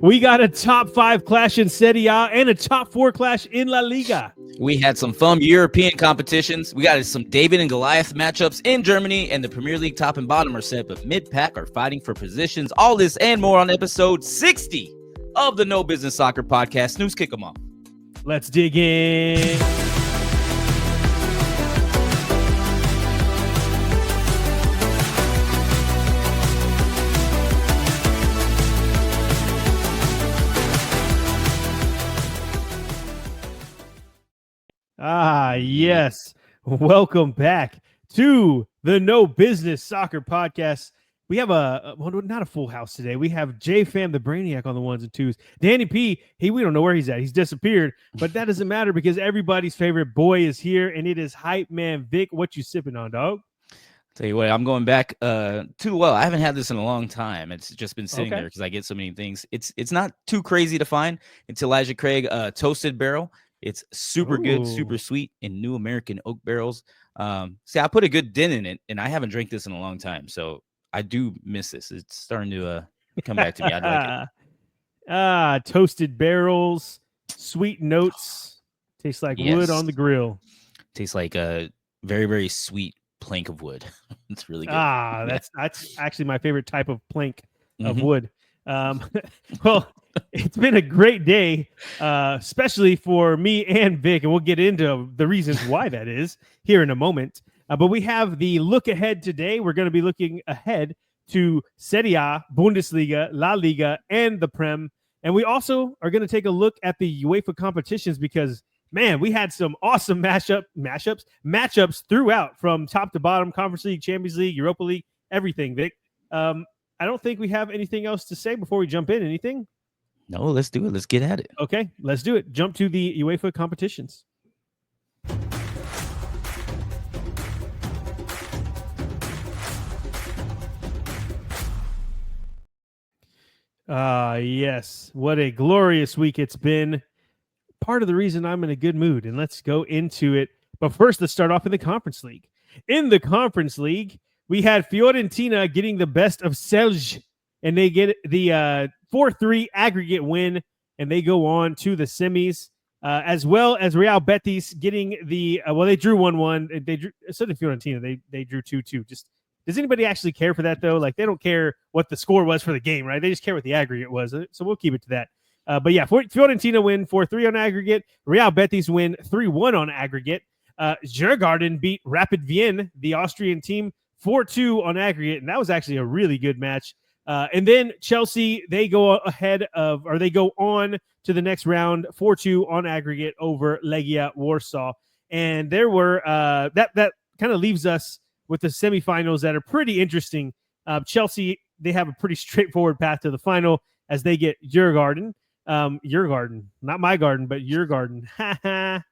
We got a top 5 clash in Serie A and a top 4 clash in La Liga. We had some fun European competitions. We got some David and Goliath matchups in Germany, and the Premier League top and bottom are set, but mid-pack are fighting for positions. All this and more on episode 60 of the No Business Soccer Podcast. Snooze, kick 'em off. Let's dig in. Yes. Welcome back to the No Business Soccer Podcast. We have not a full house today. We have J-Fam, the Brainiac, on the ones and twos. Danny P, we don't know where he's at. He's disappeared, but that doesn't matter because everybody's favorite boy is here, and it is Hype Man Vic. What you sipping on, dog? Tell you what, I'm going back too well. I haven't had this in a long time. It's just been sitting there because I get so many things. It's not too crazy to find. It's Elijah Craig Toasted Barrel. It's super good, super sweet in New American oak barrels. See, I put a good dent in it, and I haven't drank this in a long time, so I do miss this. It's starting to come back to me. I like it. Toasted barrels, sweet notes, tastes like wood on the grill. Tastes like a very, very sweet plank of wood. It's really good. That's actually my favorite type of plank of wood. Well, it's been a great day, especially for me and Vic, and we'll get into the reasons why that is here in a moment. But we have the look ahead today. We're going to be looking ahead to Serie A, Bundesliga, La Liga, and the Prem. And we also are going to take a look at the UEFA competitions because, man, we had some awesome matchups throughout from top to bottom, Conference League, Champions League, Europa League, everything, Vic. I don't think we have anything else to say before we jump in. Anything? No, let's do it. Let's get at it. Okay, let's do it. Jump to the UEFA competitions. Yes. What a glorious week it's been. Part of the reason I'm in a good mood, and let's go into it. But first, let's start off in the Conference League. In the Conference League, we had Fiorentina getting the best of Celje, and they get the 4-3 aggregate win, and they go on to the semis, as well as Real Betis getting the they drew 1-1. They drew, instead of Fiorentina, they drew 2-2. Just does anybody actually care for that though? Like they don't care what the score was for the game, right? They just care what the aggregate was. So we'll keep it to that. But yeah, Fiorentina win 4-3 on aggregate. Real Betis win 3-1 on aggregate. Djurgården beat Rapid Wien, the Austrian team, 4-2 on aggregate, and that was actually a really good match. And then Chelsea, they go on to the next round, 4-2 on aggregate over Legia Warsaw. And there were that kind of leaves us with the semifinals that are pretty interesting. Chelsea, they have a pretty straightforward path to the final as they get Djurgården. Djurgården, not my garden, but Djurgården. That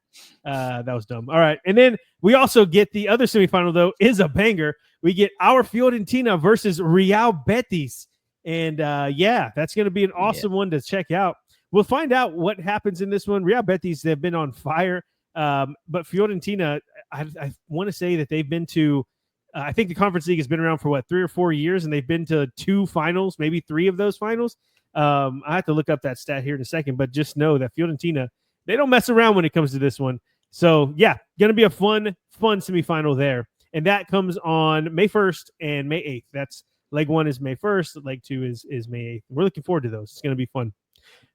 was dumb. All right. And then we also get the other semifinal, though, is a banger. We get our Fiorentina versus Real Betis. And that's going to be an awesome one to check out. We'll find out what happens in this one. Real Betis, they've been on fire. But Fiorentina, I want to say that they've been to, I think the Conference League has been around for 3 or 4 years, and they've been to 2 finals, maybe 3 of those finals. I have to look up that stat here in a second, but just know that Fiorentina, they don't mess around when it comes to this one. So, yeah, going to be a fun semifinal there. And that comes on May 1st and May 8th. That's leg 1 is May 1st. Leg 2 is May 8th. We're looking forward to those. It's going to be fun.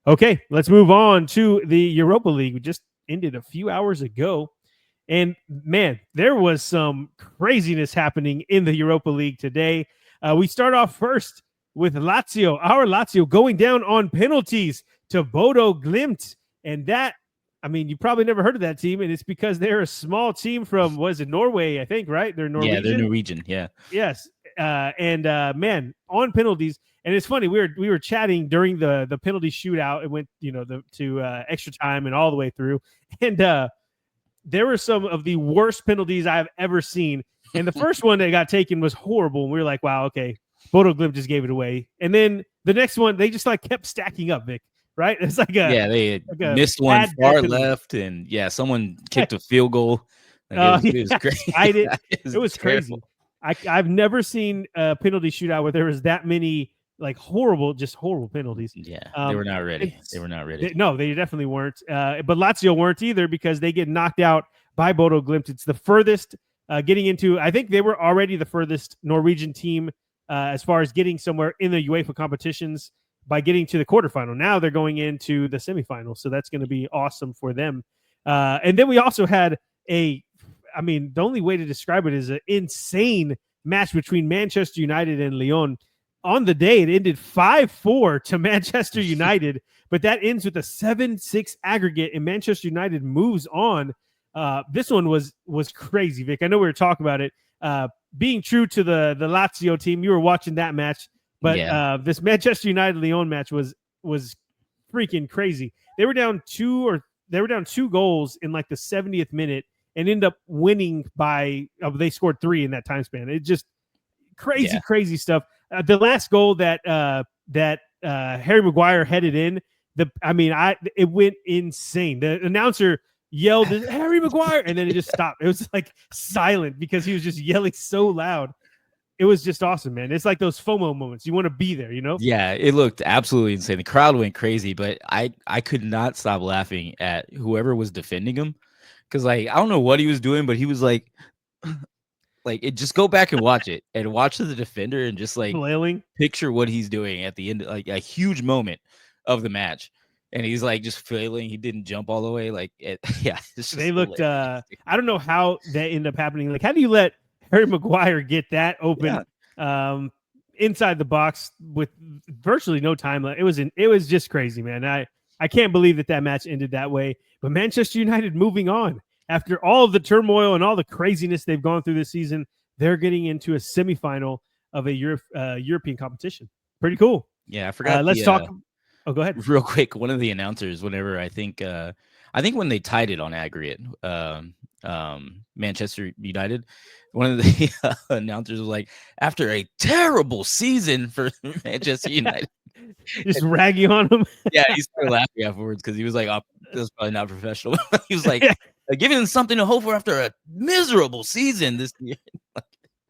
Okay, let's move on to the Europa League. We just ended a few hours ago. And, man, there was some craziness happening in the Europa League today. We start off first with Lazio, our Lazio, going down on penalties to Bodo Glimt. And that, I mean, you probably never heard of that team, and it's because they're a small team from, Norway, I think, right? They're Norwegian. Yeah, they're Norwegian, yeah. Yes, man, on penalties. And it's funny, we were chatting during the penalty shootout. It went, to extra time and all the way through. And there were some of the worst penalties I've ever seen. And the first one that got taken was horrible. And we were like, wow, okay, Bodo Glimt just gave it away. And then the next one, they just kept stacking up, Vic. Right? It's they missed one far left, and someone kicked a field goal. It was crazy. It was crazy. I've never seen a penalty shootout where there was that many like horrible penalties. Yeah, they were not ready. They were not ready. No, they definitely weren't. But Lazio weren't either because they get knocked out by Bodo Glimt. It's the furthest getting into. I think they were already the furthest Norwegian team as far as getting somewhere in the UEFA competitions by getting to the quarterfinal. Now they're going into the semifinal, so that's going to be awesome for them. And then we also had the only way to describe it is an insane match between Manchester United and Lyon. On the day, it ended 5-4 to Manchester United, but that ends with a 7-6 aggregate, and Manchester United moves on. This one was crazy, Vic. I know we were talking about it. Being true to the Lazio team, you were watching that match, but this Manchester United-Lyon match was freaking crazy. They were down two goals in like the 70th minute and end up winning by they scored 3 in that time span. It just crazy stuff. The last goal that Harry Maguire headed in, it went insane. The announcer yelled Harry Maguire, and then it just stopped. It was like silent because he was just yelling so loud. It was just awesome, man. It's like those FOMO moments. You want to be there, you know? Yeah, it looked absolutely insane. The crowd went crazy, but I could not stop laughing at whoever was defending him because like I don't know what he was doing, but he was like. Just go back and watch it and watch the defender and just like flailing. Picture what he's doing at the end, like a huge moment of the match. And he's like just flailing. He didn't jump all the way. They looked, I don't know how that ended up happening. Like, how do you let Harry Maguire get that open inside the box with virtually no time left? It was just crazy, man. I can't believe that match ended that way, but Manchester United moving on. After all of the turmoil and all the craziness they've gone through this season, they're getting into a semifinal of a European competition. Pretty cool. Yeah, I forgot. Let's talk. Oh, go ahead. Real quick. One of the announcers, whenever I think when they tied it on aggregate, Manchester United, one of the announcers was like, after a terrible season for Manchester United. Just ragging on him. Yeah, he started laughing afterwards because he was like, oh, this is probably not professional. He was like, giving them something to hope for after a miserable season this year.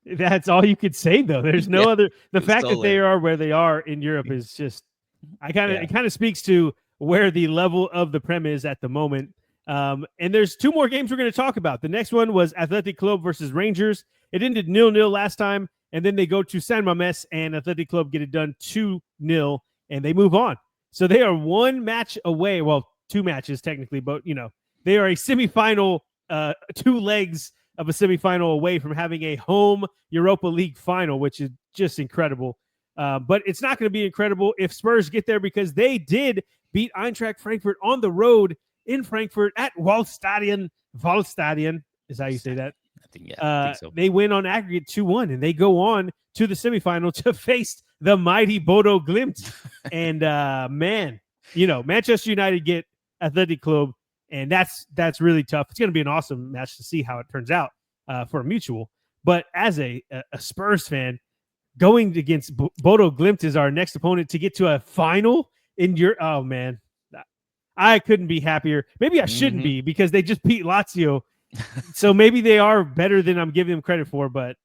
That's all you could say, though. There's no other. The fact that they are where they are in Europe is just. It kind of speaks to where the level of the Prem is at the moment. And there's 2 more games we're going to talk about. The next one was Athletic Club versus Rangers. It ended 0-0 last time, and then they go to San Mamés, and Athletic Club get it done 2-0, and they move on. So they are 1 match away. Well, 2 matches technically, but they are a semifinal, 2 legs of a semifinal away from having a home Europa League final, which is just incredible. But it's not going to be incredible if Spurs get there because they did beat Eintracht Frankfurt on the road in Frankfurt at Waldstadion. Waldstadion is how you say that. I think so. They win on aggregate 2-1, and they go on to the semifinal to face the mighty Bodo Glimt. And Manchester United get Athletic Club. And that's really tough. It's going to be an awesome match to see how it turns out for a mutual. But as a Spurs fan, going against Bodo Glimt is our next opponent to get to a final in your. Oh man, I couldn't be happier. Maybe I shouldn't be because they just beat Lazio, so maybe they are better than I'm giving them credit for. But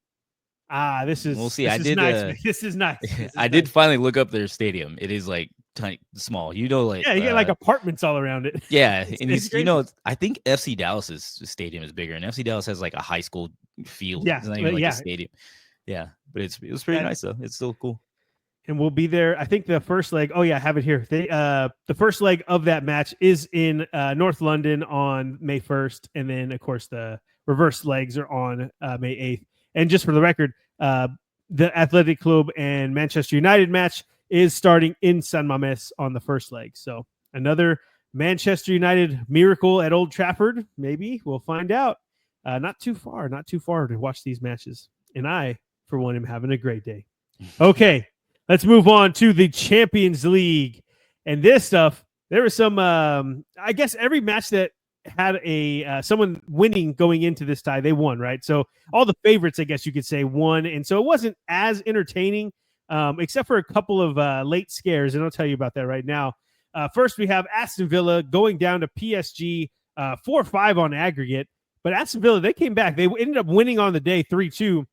this is. We'll see. This is nice. I did finally look up their stadium. It is like tiny, small. You get like apartments all around it. Yeah, and I think FC Dallas's stadium is bigger, and FC Dallas has like a high school field. Yeah, it's not even a stadium. Yeah, but it was pretty nice though. It's still cool. And we'll be there. I think the first leg. Oh yeah, I have it here. The first leg of that match is in North London on May 1st, and then of course the reverse legs are on May 8th. And just for the record, the Athletic Club and Manchester United match is starting in San Mamés on the first leg. So another Manchester United miracle at Old Trafford. Maybe we'll find out. Not too far to watch these matches. And I, for one, am having a great day. Okay, let's move on to the Champions League. And this stuff, there was some, I guess every match that had someone winning going into this tie, they won, right? So all the favorites, I guess you could say, won. And so it wasn't as entertaining, except for a couple of late scares. And I'll tell you about that right now. First, we have Aston Villa going down to PSG 4-5 on aggregate. But Aston Villa, they came back. They ended up winning on the day 3-2.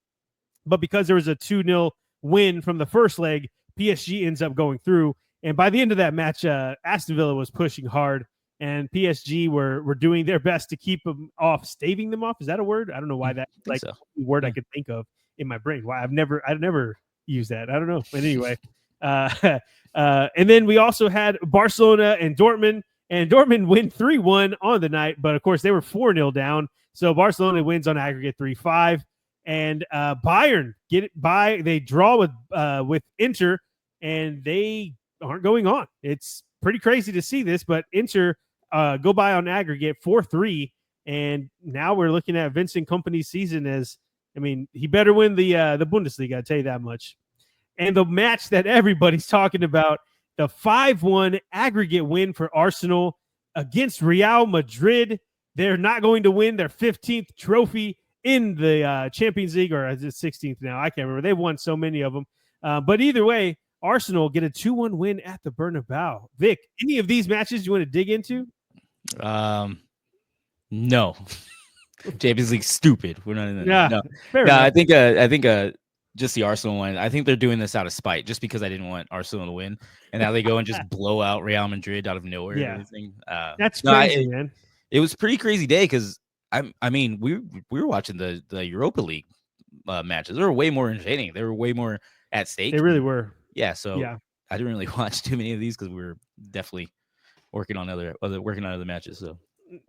But because there was a 2-0 win from the first leg, PSG ends up going through. And by the end of that match, Aston Villa was pushing hard, and PSG were doing their best to keep them off, staving them off. Is that a word? I don't know why that like so. word I could think of in my brain. Why I've never used that. I don't know. But anyway, and then we also had Barcelona and Dortmund. And Dortmund win 3-1 on the night, but of course they were 4-0 down. So Barcelona wins on aggregate 3-5. And Bayern get it by. They draw with Inter, and they aren't going on. It's pretty crazy to see this, but Inter go by on aggregate 4-3. And now we're looking at Vincent Kompany's season as, I mean, he better win the Bundesliga, I'll tell you that much. And the match that everybody's talking about, the 5-1 aggregate win for Arsenal against Real Madrid. They're not going to win their 15th trophy in the Champions League, or is it 16th now? I can't remember. They've won so many of them. But either way, Arsenal get a 2-1 win at the Bernabeu. Vic, any of these matches you want to dig into? No. Champions League stupid. We're not in that. Yeah, no, I think just the Arsenal one. I think they're doing this out of spite, just because I didn't want Arsenal to win, and now they go and just blow out Real Madrid out of nowhere. Yeah, and everything. That's crazy, man. It was a pretty crazy day because I mean we were watching the Europa League matches. They were way more entertaining. They were way more at stake. They really were. Yeah. So I didn't really watch too many of these because we were definitely working on other matches. So.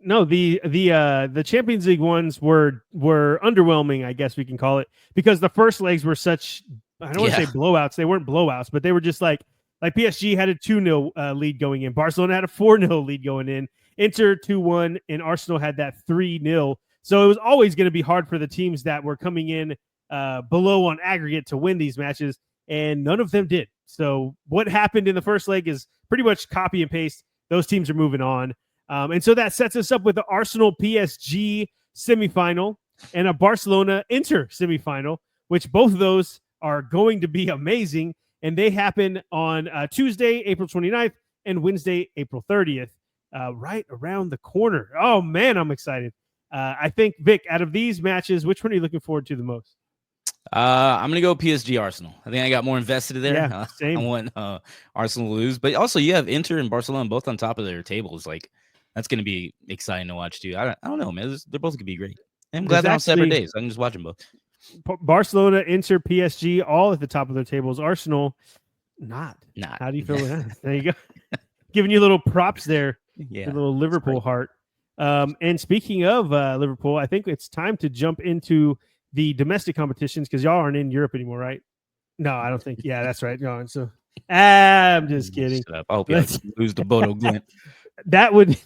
No, the Champions League ones were underwhelming, I guess we can call it, because the first legs were such, I don't want to say blowouts. They weren't blowouts, but they were just like PSG had a 2-0 lead going in. Barcelona had a 4-0 lead going in. Inter 2-1, and Arsenal had that 3-0. So it was always going to be hard for the teams that were coming in below on aggregate to win these matches, and none of them did. So what happened in the first leg is pretty much copy and paste. Those teams are moving on. And so that sets us up with the Arsenal PSG semifinal and a Barcelona Inter semifinal, which both of those are going to be amazing. And they happen on Tuesday, April 29th, and Wednesday, April 30th, right around the corner. Oh, man, I'm excited. I think, Vic, out of these matches, which one are you looking forward to the most? I'm gonna go PSG Arsenal. I think I got more invested there. Yeah, same. I want Arsenal to lose, but also you have Inter and Barcelona both on top of their tables. Like that's gonna be exciting to watch too. I don't know, man. They're both gonna be great. I'm glad they're on separate days. I can just watch them both. Barcelona, Inter, PSG, all at the top of their tables. Arsenal, not. How do you feel with that? There you go. Giving you little props there. Yeah, a little Liverpool heart. And speaking of Liverpool, I think it's time to jump into the domestic competitions because y'all aren't in Europe anymore, right? No, I don't think. Yeah, that's right. No, so I'm just kidding. I hope you lose the Bodo Glint. That would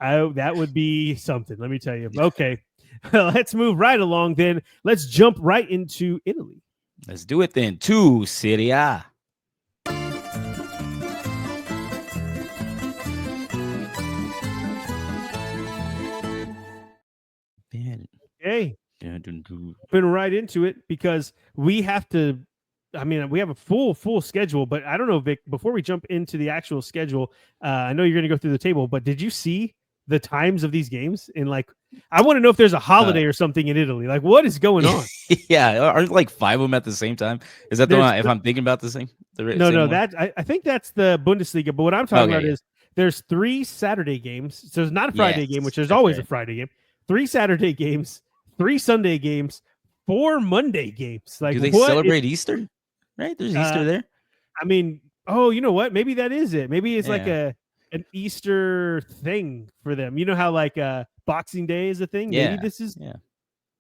that would be something. Let me tell you. Okay, let's move right along. Then let's jump right into Italy. Let's do it then. To Serie A. Okay, been right into it because we have to. I mean, we have a full schedule, but I don't know, Vic. Before we jump into the actual schedule, I know you're going to go through the table, but did you see the times of these games? And like, I want to know if there's a holiday or something in Italy. Like, what is going on? Yeah, aren't like 5 of them at the same time? Is that the one? If I'm thinking about the same? No, that I think that's the Bundesliga. But what I'm talking about is there's 3 Saturday games. So there's not a Friday game, which there's always a Friday game. 3 Saturday games. 3 Sunday games, 4 Monday games. Like, do they celebrate Easter? Right? There's Easter there. I mean, oh, you know what? Maybe that is it. Maybe it's like an Easter thing for them. You know how like Boxing Day is a thing? Yeah. Maybe this is. Yeah.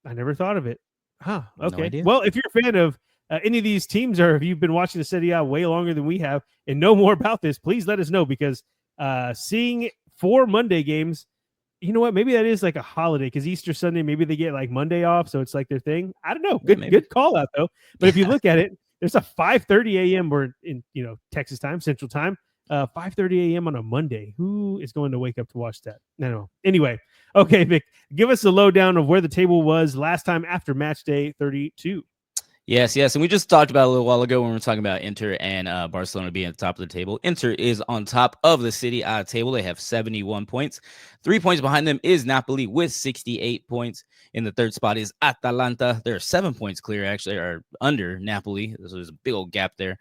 I never thought of it. Huh. Okay. No, well, if you're a fan of any of these teams, or if you've been watching the Serie A way longer than we have and know more about this, please let us know because seeing 4 Monday games. You know what? Maybe that is like a holiday because Easter Sunday, maybe they get like Monday off. So it's like their thing. I don't know. Good call out though. But if you look at it, there's a 5:30 a.m. or in, Texas time, Central time, 5:30 a.m. on a Monday. Who is going to wake up to watch that? No. Anyway. Okay, Vic, give us a lowdown of where the table was last time after match day 32. Yes. And we just talked about a little while ago when we were talking about Inter and Barcelona being at the top of the table. Inter is on top of the Serie A table. They have 71 points. 3 points behind them is Napoli with 68 points. In the third spot is Atalanta. They're 7 points clear, actually, or under Napoli. So there's a big old gap there.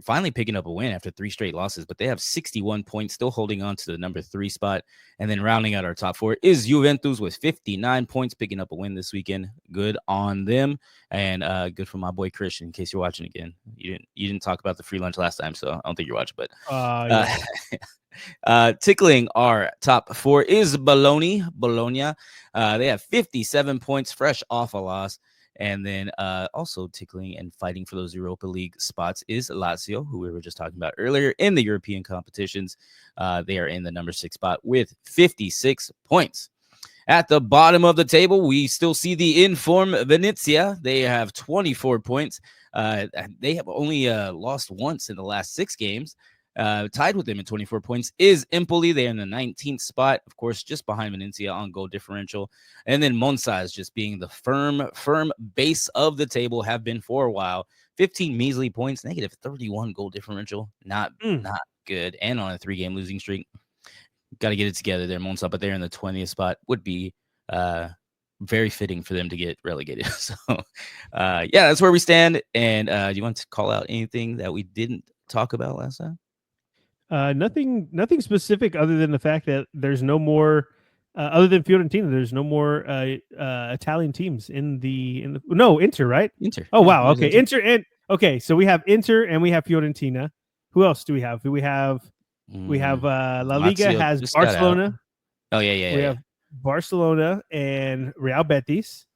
Finally picking up a win after 3 straight losses, but they have 61 points, still holding on to the number 3 spot. And then rounding out our top 4 is Juventus with 59 points, picking up a win this weekend. Good on them. And good for my boy Christian. In case you're watching again, you didn't talk about the free lunch last time, so I don't think you're watching. But tickling our top 4 is Bologna. They have 57 points, fresh off a loss. And then also tickling and fighting for those Europa League spots is Lazio, who we were just talking about earlier in the European competitions. They are in the number 6 spot with 56 points. At the bottom of the table, we still see the in-form Venezia. They have 24 points. They have only lost once in the last 6 games. Tied with them at 24 points is Empoli. They're in the 19th spot, of course, just behind Venezia on goal differential. And then Monza is just being the firm base of the table, have been for a while. 15 measly points, negative 31 goal differential. Not good. And on a 3-game losing streak. Got to get it together there, Monza, but they're in the 20th spot. Would be very fitting for them to get relegated. So, that's where we stand. And do you want to call out anything that we didn't talk about last time? Nothing specific other than the fact that there's no more, other than Fiorentina, there's no more Italian teams in the Inter, right? Inter. Oh, wow. Okay. Inter. And okay. So we have Inter and we have Fiorentina. Who else do we have? We have La Liga Lazio has Barcelona. Oh, yeah. We have Barcelona and Real Betis.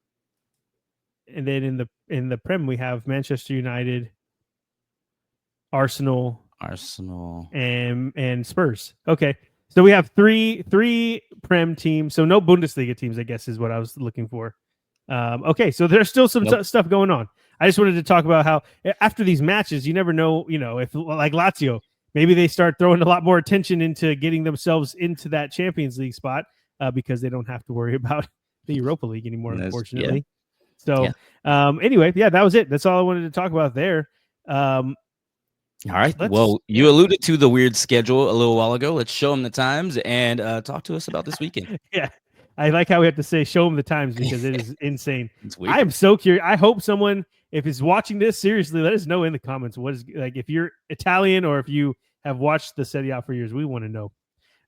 And then in the Prem, we have Manchester United, Arsenal, and Spurs. Okay. So we have three Prem teams. So no Bundesliga teams, I guess, is what I was looking for. Okay. So there's still some stuff going on. I just wanted to talk about how after these matches, you never know, if like Lazio, maybe they start throwing a lot more attention into getting themselves into that Champions League spot because they don't have to worry about the Europa League anymore, unfortunately. Yeah. So anyway, that was it. That's all I wanted to talk about there. All right. Well, you alluded to the weird schedule a little while ago. Let's show them the times and talk to us about this weekend. Yeah. I like how we have to say show them the times because it is insane. I am so curious. I hope someone, if is watching this, seriously, let us know in the comments what is like if you're Italian or if you have watched the Serie A for years. We want to know.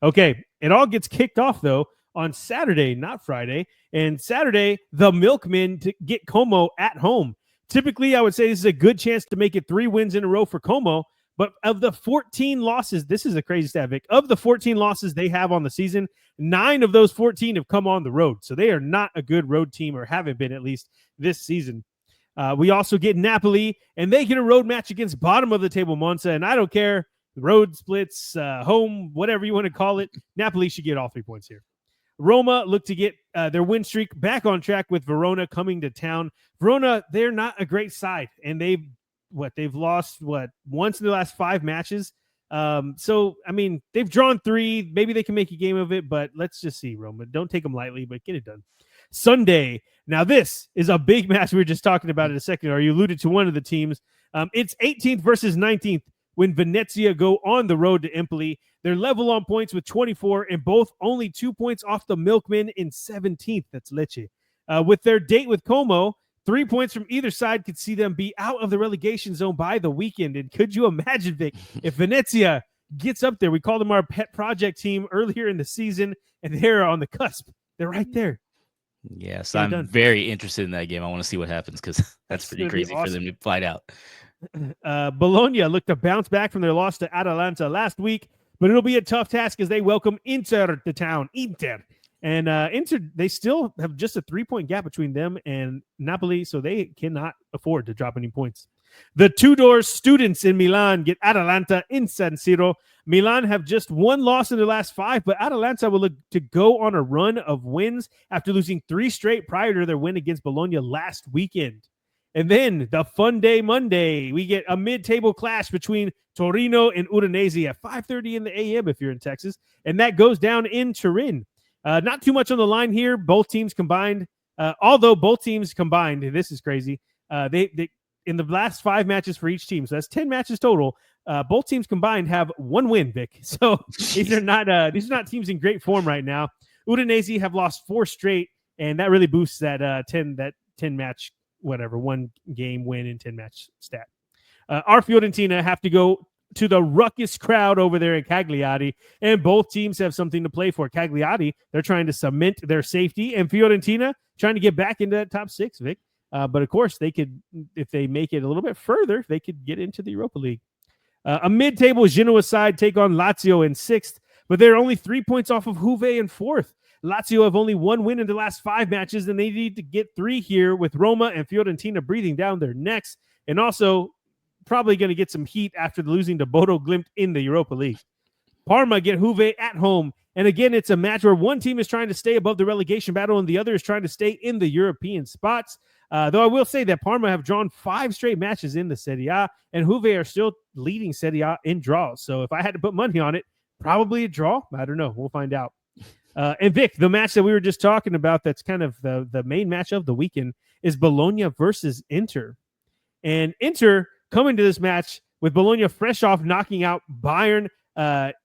Okay. It all gets kicked off, though, on Saturday, not Friday. And Saturday, the Milkmen to get Como at home. Typically, I would say this is a good chance to make it 3 wins in a row for Como. But of the 14 losses, this is a crazy stat, Vic. Of the 14 losses they have on the season, 9 of those 14 have come on the road. So they are not a good road team, or haven't been at least this season. We also get Napoli, and they get a road match against bottom of the table Monza. And I don't care, road splits, home, whatever you want to call it, Napoli should get all 3 points here. Roma look to get their win streak back on track with Verona coming to town. Verona, they're not a great side, and they've lost once in the last 5 matches. So I mean, they've drawn 3. Maybe they can make a game of it, but let's just see. Roma, don't take them lightly, but get it done. Sunday. Now this is a big match. We were just talking about it a second ago. You alluded to one of the teams. It's 18th versus 19th. When Venezia go on the road to Empoli. They're level on points with 24 and both only 2 points off the Milkmen in 17th. That's Lecce. With their date with Como, 3 points from either side could see them be out of the relegation zone by the weekend. And could you imagine, Vic, if Venezia gets up there? We called them our pet project team earlier in the season, and they're on the cusp. They're right there. Yes, I'm very interested in that game. I want to see what happens because that's pretty crazy for them to fight out. Bologna look to bounce back from their loss to Atalanta last week, but it'll be a tough task as they welcome Inter to town. And Inter, they still have just a 3-point gap between them and Napoli, so they cannot afford to drop any points. The Tudor students in Milan get Atalanta in San Siro. Milan have just 1 loss in their last 5, but Atalanta will look to go on a run of wins after losing 3 straight prior to their win against Bologna last weekend. And then the fun day Monday, we get a mid-table clash between Torino and Udinese at 5:30 in the a.m. if you're in Texas, and that goes down in Turin. Not too much on the line here. Both teams combined, although both teams combined, this is crazy, They in the last 5 matches for each team, so that's 10 matches total. Both teams combined have 1 win, Vic. So these are not teams in great form right now. Udinese have lost 4 straight, and that really boosts that 10 match, whatever, 1 game win in 10 match stat. Our Fiorentina have to go to the ruckus crowd over there in Cagliari, and both teams have something to play for. Cagliari, they're trying to cement their safety, and Fiorentina trying to get back into that top 6, Vic. But of course, they could, if they make it a little bit further, they could get into the Europa League. A mid-table Genoa side take on Lazio in 6th, but they're only 3 points off of Juve in 4th. Lazio have only 1 win in the last 5 matches, and they need to get 3 here with Roma and Fiorentina breathing down their necks, and also probably going to get some heat after losing to Bodo Glimt in the Europa League. Parma get Juve at home, and again, it's a match where one team is trying to stay above the relegation battle, and the other is trying to stay in the European spots. Though I will say that Parma have drawn 5 straight matches in the Serie A, and Juve are still leading Serie A in draws. So if I had to put money on it, probably a draw. I don't know. We'll find out. And Vic, the match that we were just talking about, that's kind of the main match of the weekend, is Bologna versus Inter. And Inter coming to this match with Bologna fresh off knocking out Bayern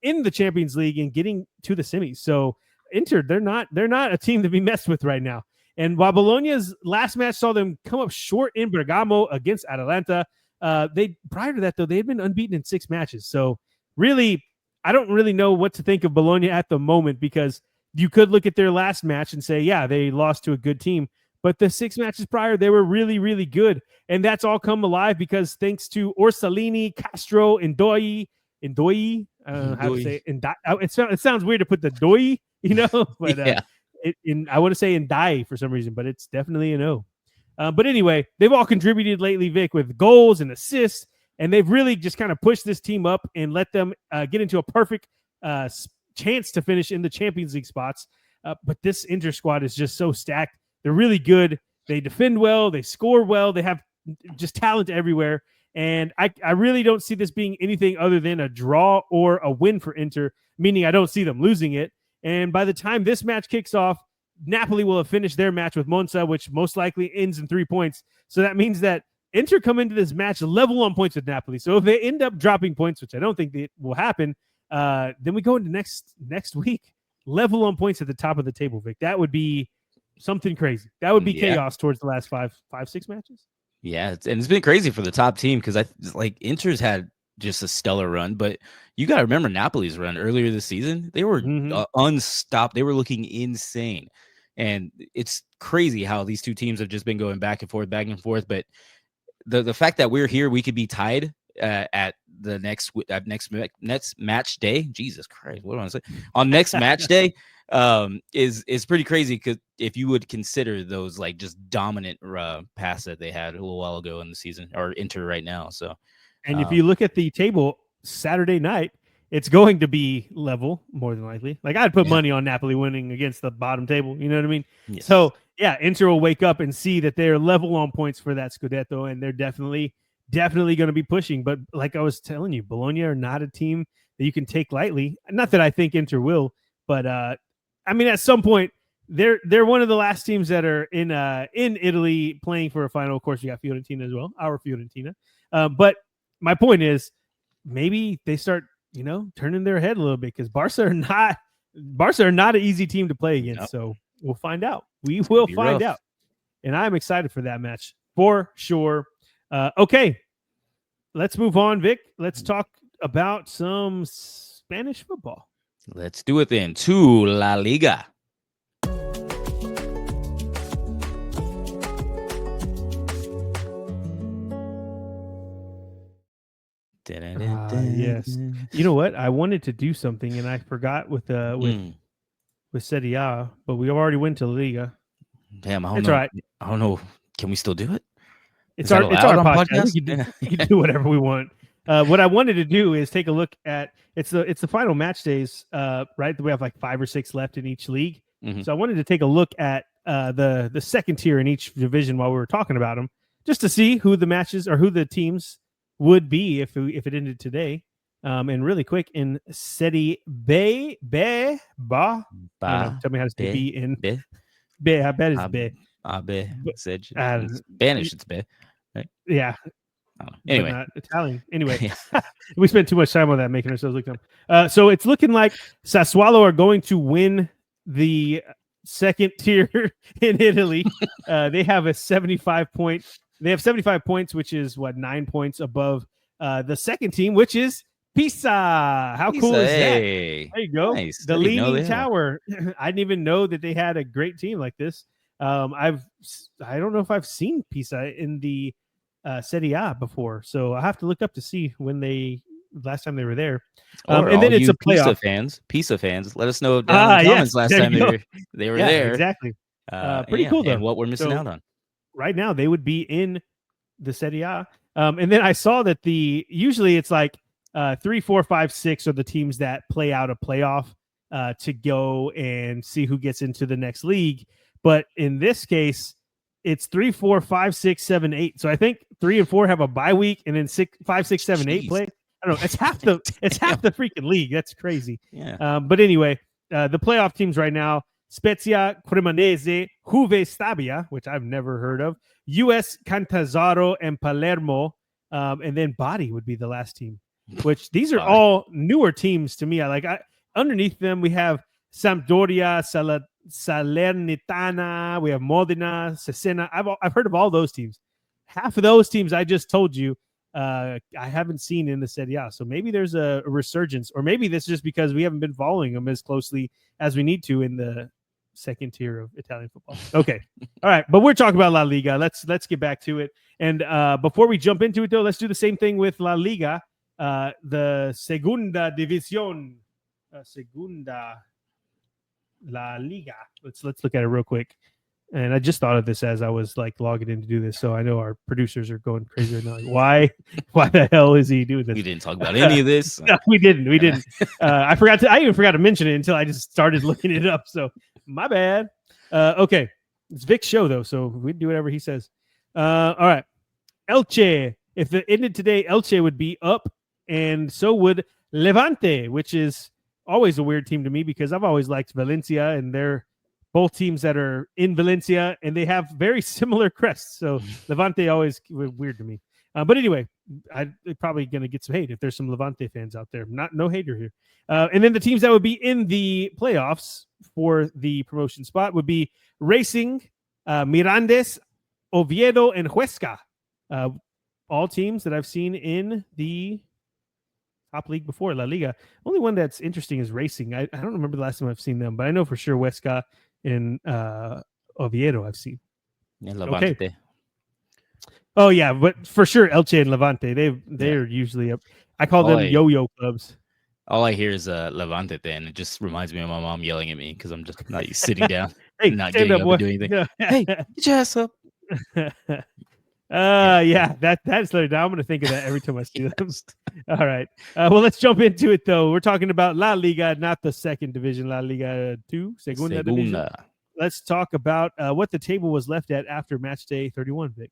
in the Champions League and getting to the semis. So Inter, they're not a team to be messed with right now. And while Bologna's last match saw them come up short in Bergamo against Atalanta, prior to that, though, they had been unbeaten in 6 matches. So really, I don't really know what to think of Bologna at the moment, because you could look at their last match and say, yeah, they lost to a good team. But the 6 matches prior, they were really, really good. And that's all come alive because thanks to Orsolini, Castro, Ndoi, how to say it? It sounds weird to put the Doi, but yeah. I want to say Ndai for some reason, but it's definitely an O. But anyway, they've all contributed lately, Vic, with goals and assists, and they've really just kind of pushed this team up and let them get into a perfect chance to finish in the Champions League spots. But this Inter squad is just so stacked. They're really good. They defend well. They score well. They have just talent everywhere. And I really don't see this being anything other than a draw or a win for Inter, meaning I don't see them losing it. And by the time this match kicks off, Napoli will have finished their match with Monza, which most likely ends in 3 points. So that means that Inter come into this match level on points with Napoli. So if they end up dropping points, which I don't think that will happen, then we go into next week, level on points at the top of the table, Vic. That would be something crazy. That would be chaos towards the last 6 matches. Yeah, it's been crazy for the top team, because Inter's had just a stellar run, but you got to remember Napoli's run earlier this season. They were unstopped. They were looking insane, and it's crazy how these two teams have just been going back and forth. But the fact that we're here, we could be tied at the next match day. Jesus Christ, what do I say? On next match day, is pretty crazy, because if you would consider those just dominant pass that they had a little while ago in the season, or Inter right now. So. And if you look at the table Saturday night, it's going to be level, more than likely. I'd put money on Napoli winning against the bottom table. You know what I mean? Yes. So, yeah, Inter will wake up and see that they're level on points for that Scudetto, and they're definitely going to be pushing. But like I was telling you, Bologna are not a team that you can take lightly. Not that I think Inter will, but, at some point, they're one of the last teams that are in Italy playing for a final. Of course, you got Fiorentina as well, our Fiorentina. But my point is, maybe they start, turning their head a little bit, because Barca are not an easy team to play against. Nope. So we'll find out. We will find out. And I'm excited for that match for sure. Okay, let's move on, Vic. Let's talk about some Spanish football. Let's do it then. To La Liga. Yes. You know what? I wanted to do something and I forgot with Serie A, but we already went to Liga. Damn, I don't know. Right. I don't know. Can we still do it? It's our podcast. We can do whatever we want. What I wanted to do is take a look at it's the final match days, right? We have 5 or 6 left in each league. Mm-hmm. So I wanted to take a look at the second tier in each division while we were talking about them, just to see who the matches or who the teams would be if it ended today. And really quick, in Serie B, tell me how to say B in B. I bet it's B. B. Spanish, it's B. right? Yeah, Anyway, but not Italian. Anyway, yeah. we spent too much time on that making ourselves look dumb. So it's looking like Sassuolo are going to win the second tier in Italy. They have a 75 point. They have 75 points, which is 9 points above the second team, which is Pisa. How cool is that? Hey, There you go. nice. The I didn't know Leaning they had one. Tower. I didn't even know that they had a great team like this. I don't know if I've seen Pisa in the Serie A before, so I have to look up to see when last time they were there. Or And all then it's you a playoff. Pisa fans, let us know down in the Yes, comments last there time you go. they were Yeah, there. exactly. And Pretty cool though. and what we're missing out So on. right now they would be in the Serie A. And then I saw that usually it's like 3, 4, 5, 6 are the teams that play out a playoff to go and see who gets into the next league. But in this case, it's 3, 4, 5, 6, 7, 8. So I think 3 and 4 have a bye week, and then 6, 5, 6, 7, 8 play. I don't know. It's half the freaking league. That's crazy. Yeah. But anyway, the playoff teams right now: Spezia, Cremonese, Juve Stabia, which I've never heard of, US Cantazaro, and Palermo. And then Bari would be the last team, which these are all newer teams to me. Underneath them, we have Sampdoria, Salernitana, we have Modena, Cesena. I've heard of all those teams. Half of those teams I just told you I haven't seen in the Serie A. So maybe there's a resurgence, or maybe this is just because we haven't been following them as closely as we need to in the second tier of Italian football. Okay. All right. But we're talking about La Liga. Let's get back to it. And before we jump into it, though, let's do the same thing with La Liga, the Segunda División. Segunda La Liga. Let's look at it real quick. And I just thought of this as I was like logging in to do this, so I know our producers are going crazy right now. Like, why the hell is he doing this? We didn't talk about any of this. No, we didn't. I even forgot to mention it until I just started looking it up. So my bad. Okay, it's Vic's show though, so we do whatever he says. All right, Elche. If it ended today, Elche would be up, and so would Levante, which is always a weird team to me because I've always liked Valencia, and they're both teams that are in Valencia, and they have very similar crests. So Levante always weird to me. But anyway, I'm probably going to get some hate if there's some Levante fans out there. No hater here. And then the teams that would be in the playoffs for the promotion spot would be Racing, Mirandes, Oviedo, and Huesca. All teams that I've seen in the top league before, La Liga. Only one that's interesting is Racing. I don't remember the last time I've seen them, but I know for sure Huesca and Oviedo I've seen. Yeah, Levante. Okay. Oh yeah, but for sure Elche and Levante, they're usually up. I call them yo-yo clubs. All I hear is Levante, and it just reminds me of my mom yelling at me because I'm just not sitting down, hey, not getting up and doing anything. Hey, get your ass up. Yeah, that's like, I'm gonna think of that every time I see them. All right. Well, let's jump into it though. We're talking about La Liga, not the second division, La Liga 2, Segunda Division. Let's talk about what the table was left at after match day 31, Vic.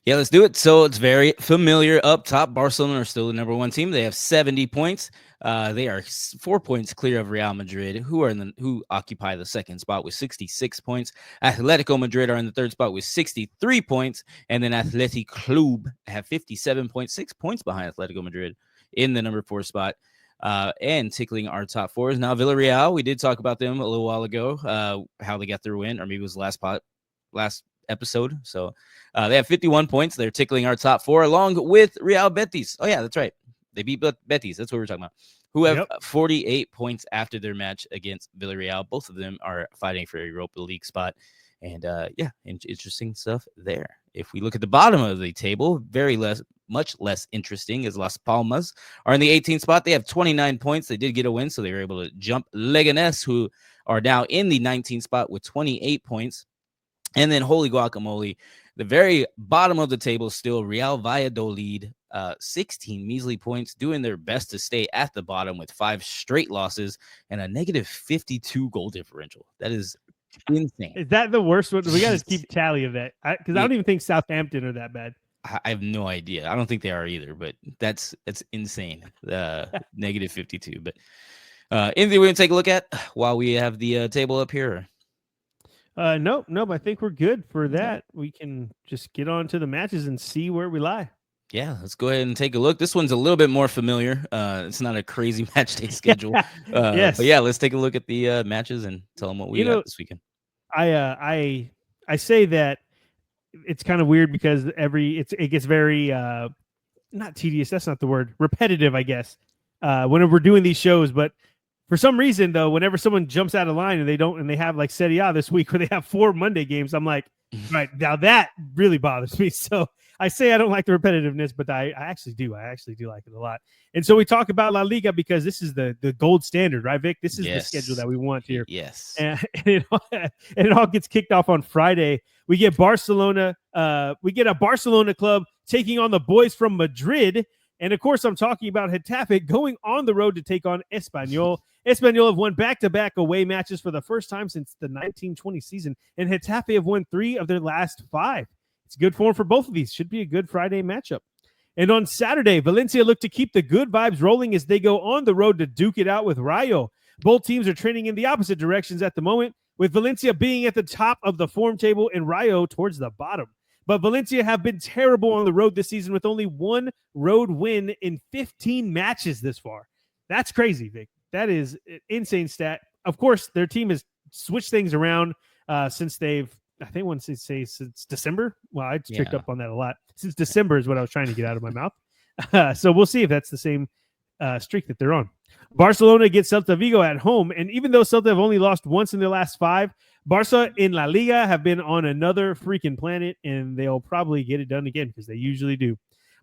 Yeah, let's do it. So it's very familiar up top. Barcelona are still the number one team. They have 70 points. They are 4 points clear of Real Madrid, who occupy the second spot with 66 points. Atletico Madrid are in the third spot with 63 points, and then Athletic Club have 57.6 points behind Atletico Madrid in the number 4 spot. And tickling our top 4 is now Villarreal. We did talk about them a little while ago, how they got their win, or maybe it was last episode. So they have 51 points. They're tickling our top 4 along with Real Betis. Oh yeah, that's right. They beat Betis. That's what we're talking about. Who have 48 points after their match against Villarreal. Both of them are fighting for a Europa League spot. And interesting stuff there. If we look at the bottom of the table, much less interesting is Las Palmas are in the 18th spot. They have 29 points. They did get a win, so they were able to jump Leganés, who are now in the 19th spot with 28 points. And then holy guacamole, the very bottom of the table still Real Valladolid, 16 measly points, doing their best to stay at the bottom with 5 straight losses and a negative 52 goal differential. That is insane. Is that the worst one? We got to keep tally of that because I don't even think Southampton are that bad. I have no idea. I don't think they are either, but that's insane. Negative 52. But anything we're going to take a look at while we have the table up here? Nope. I think we're good for Okay. that. We can just get on to the matches and see where we lie. Yeah, let's go ahead and take a look. This one's a little bit more familiar. It's not a crazy match day schedule. But yeah, Yes. let's take a look at the matches and tell them what we You got know, this weekend. I say that it's kind of weird because it gets very not tedious. That's not the word. Repetitive, I guess. Whenever we're doing these shows, but for some reason, though, whenever someone jumps out of line and they have like Serie A this week where they have 4 Monday games, I'm like, right now that really bothers me. So I say I don't like the repetitiveness, but I actually do. I actually do like it a lot. And so we talk about La Liga because this is the gold standard, right, Vic? This is the schedule that we want here. Yes. And it all gets kicked off on Friday. We get Barcelona. We get a Barcelona club taking on the boys from Madrid. And of course, I'm talking about Getafe going on the road to take on Espanyol. Espanyol have won back-to-back away matches for the first time since the 1920 season, and Getafe have won 3 of their last 5. It's good form for both of these. Should be a good Friday matchup. And on Saturday, Valencia look to keep the good vibes rolling as they go on the road to duke it out with Rayo. Both teams are trending in the opposite directions at the moment, with Valencia being at the top of the form table and Rayo towards the bottom. But Valencia have been terrible on the road this season with only 1 road win in 15 matches this far. That's crazy, Vic. That is an insane stat. Of course, their team has switched things around since since December. Well, I tricked up on that a lot. Since December is what I was trying to get out of my mouth. So we'll see if that's the same streak that they're on. Barcelona gets Celta Vigo at home, and even though Celta have only lost once in their last 5, Barca in La Liga have been on another freaking planet, and they'll probably get it done again because they usually do.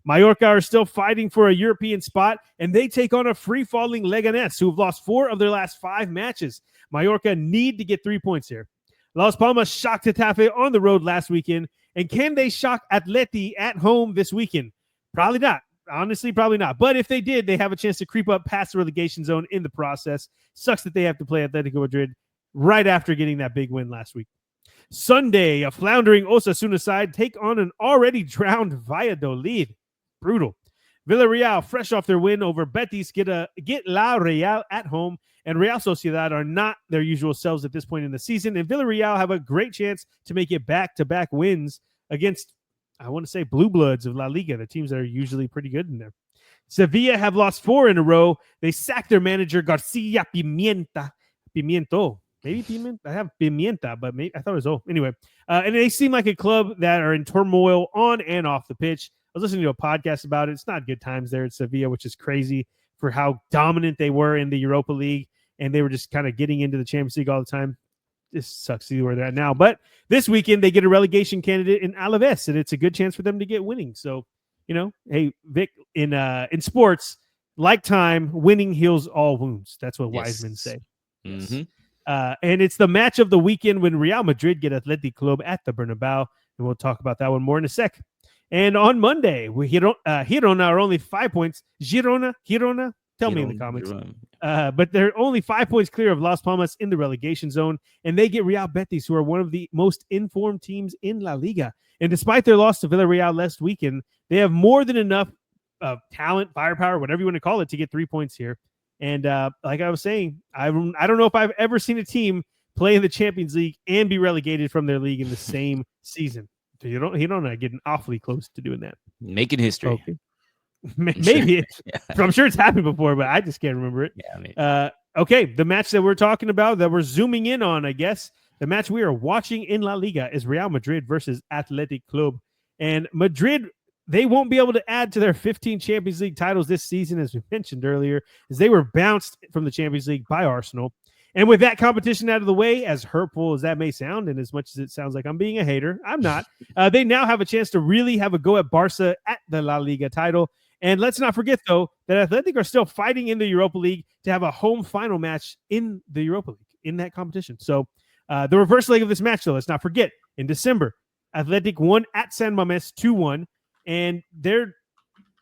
Mallorca are still fighting for a European spot, and they take on a free-falling Leganés, who have lost 4 of their last 5 matches. Mallorca need to get 3 points here. Las Palmas shocked Getafe on the road last weekend, and can they shock Atleti at home this weekend? Probably not. Honestly, probably not. But if they did, they have a chance to creep up past the relegation zone in the process. Sucks that they have to play Atletico Madrid right after getting that big win last week. Sunday, a floundering Osasuna side take on an already drowned Valladolid. Brutal. Villarreal, fresh off their win over Betis, get La Real at home, and Real Sociedad are not their usual selves at this point in the season, and Villarreal have a great chance to make it back-to-back wins against, I want to say, Blue Bloods of La Liga, the teams that are usually pretty good in there. Sevilla have lost 4 in a row. They sacked their manager, Garcia Pimiento. Maybe Pimienta. I have Pimienta, but maybe I thought it was Anyway, and they seem like a club that are in turmoil on and off the pitch. I was listening to a podcast about it. It's not good times there at Sevilla, which is crazy for how dominant they were in the Europa League, and they were just kind of getting into the Champions League all the time. This sucks to see where they're at now. But this weekend, they get a relegation candidate in Alaves, and it's a good chance for them to get winning. So, hey, Vic, in sports, like time, winning heals all wounds. That's what wise men say. Mm-hmm. And it's the match of the weekend when Real Madrid get Athletic Club at the Bernabeu, and we'll talk about that one more in a sec. And on Monday, Girona are only 5 points. Girona, tell me in the comments. But they're only 5 points clear of Las Palmas in the relegation zone, and they get Real Betis, who are one of the most informed teams in La Liga. And despite their loss to Villarreal last weekend, they have more than enough talent, firepower, whatever you want to call it, to get 3 points here. And like I was saying, I don't know if I've ever seen a team play in the Champions League and be relegated from their league in the same season. You don't getting awfully close to doing that. Making history. Okay. Maybe I'm sure it's happened before, but I just can't remember it. Yeah, okay, the match that we're talking about, that we're zooming in on, I guess, the match we are watching in La Liga is Real Madrid versus Athletic Club. And Madrid, they won't be able to add to their 15 Champions League titles this season, as we mentioned earlier, as they were bounced from the Champions League by Arsenal. And with that competition out of the way, as hurtful as that may sound, and as much as it sounds like I'm being a hater, I'm not. They now have a chance to really have a go at Barca at the La Liga title. And let's not forget, though, that Athletic are still fighting in the Europa League to have a home final match in the Europa League, in that competition. So the reverse leg of this match, though, let's not forget, in December, Athletic won at San Mamés 2-1. And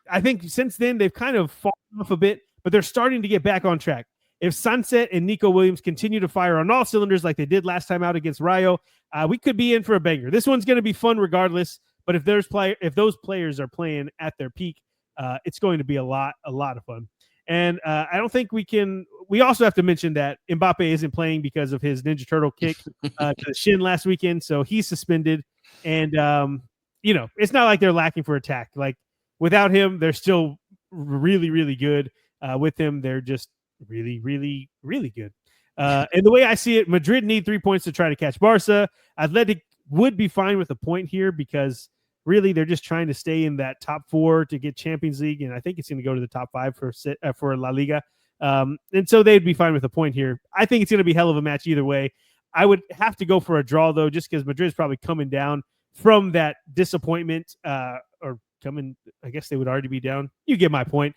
I think since then, they've kind of fallen off a bit, but they're starting to get back on track. If Sunset and Nico Williams continue to fire on all cylinders like they did last time out against Rayo, we could be in for a banger. This one's going to be fun regardless, but if those players are playing at their peak, it's going to be a lot of fun. And I don't think we we also have to mention that Mbappe isn't playing because of his Ninja Turtle kick to the shin last weekend, so he's suspended. And it's not like they're lacking for attack. Like without him, they're still really, really good. With him, they're just really, really, really good. And the way I see it, Madrid need 3 points to try to catch Barca. Athletic would be fine with a point here because really they're just trying to stay in that top 4 to get Champions League, and I think it's going to go to the top 5 for La Liga. And so they'd be fine with a point here. I think it's going to be hell of a match either way. I would have to go for a draw though, just because Madrid's probably coming down from that disappointment, or coming. I guess they would already be down. You get my point.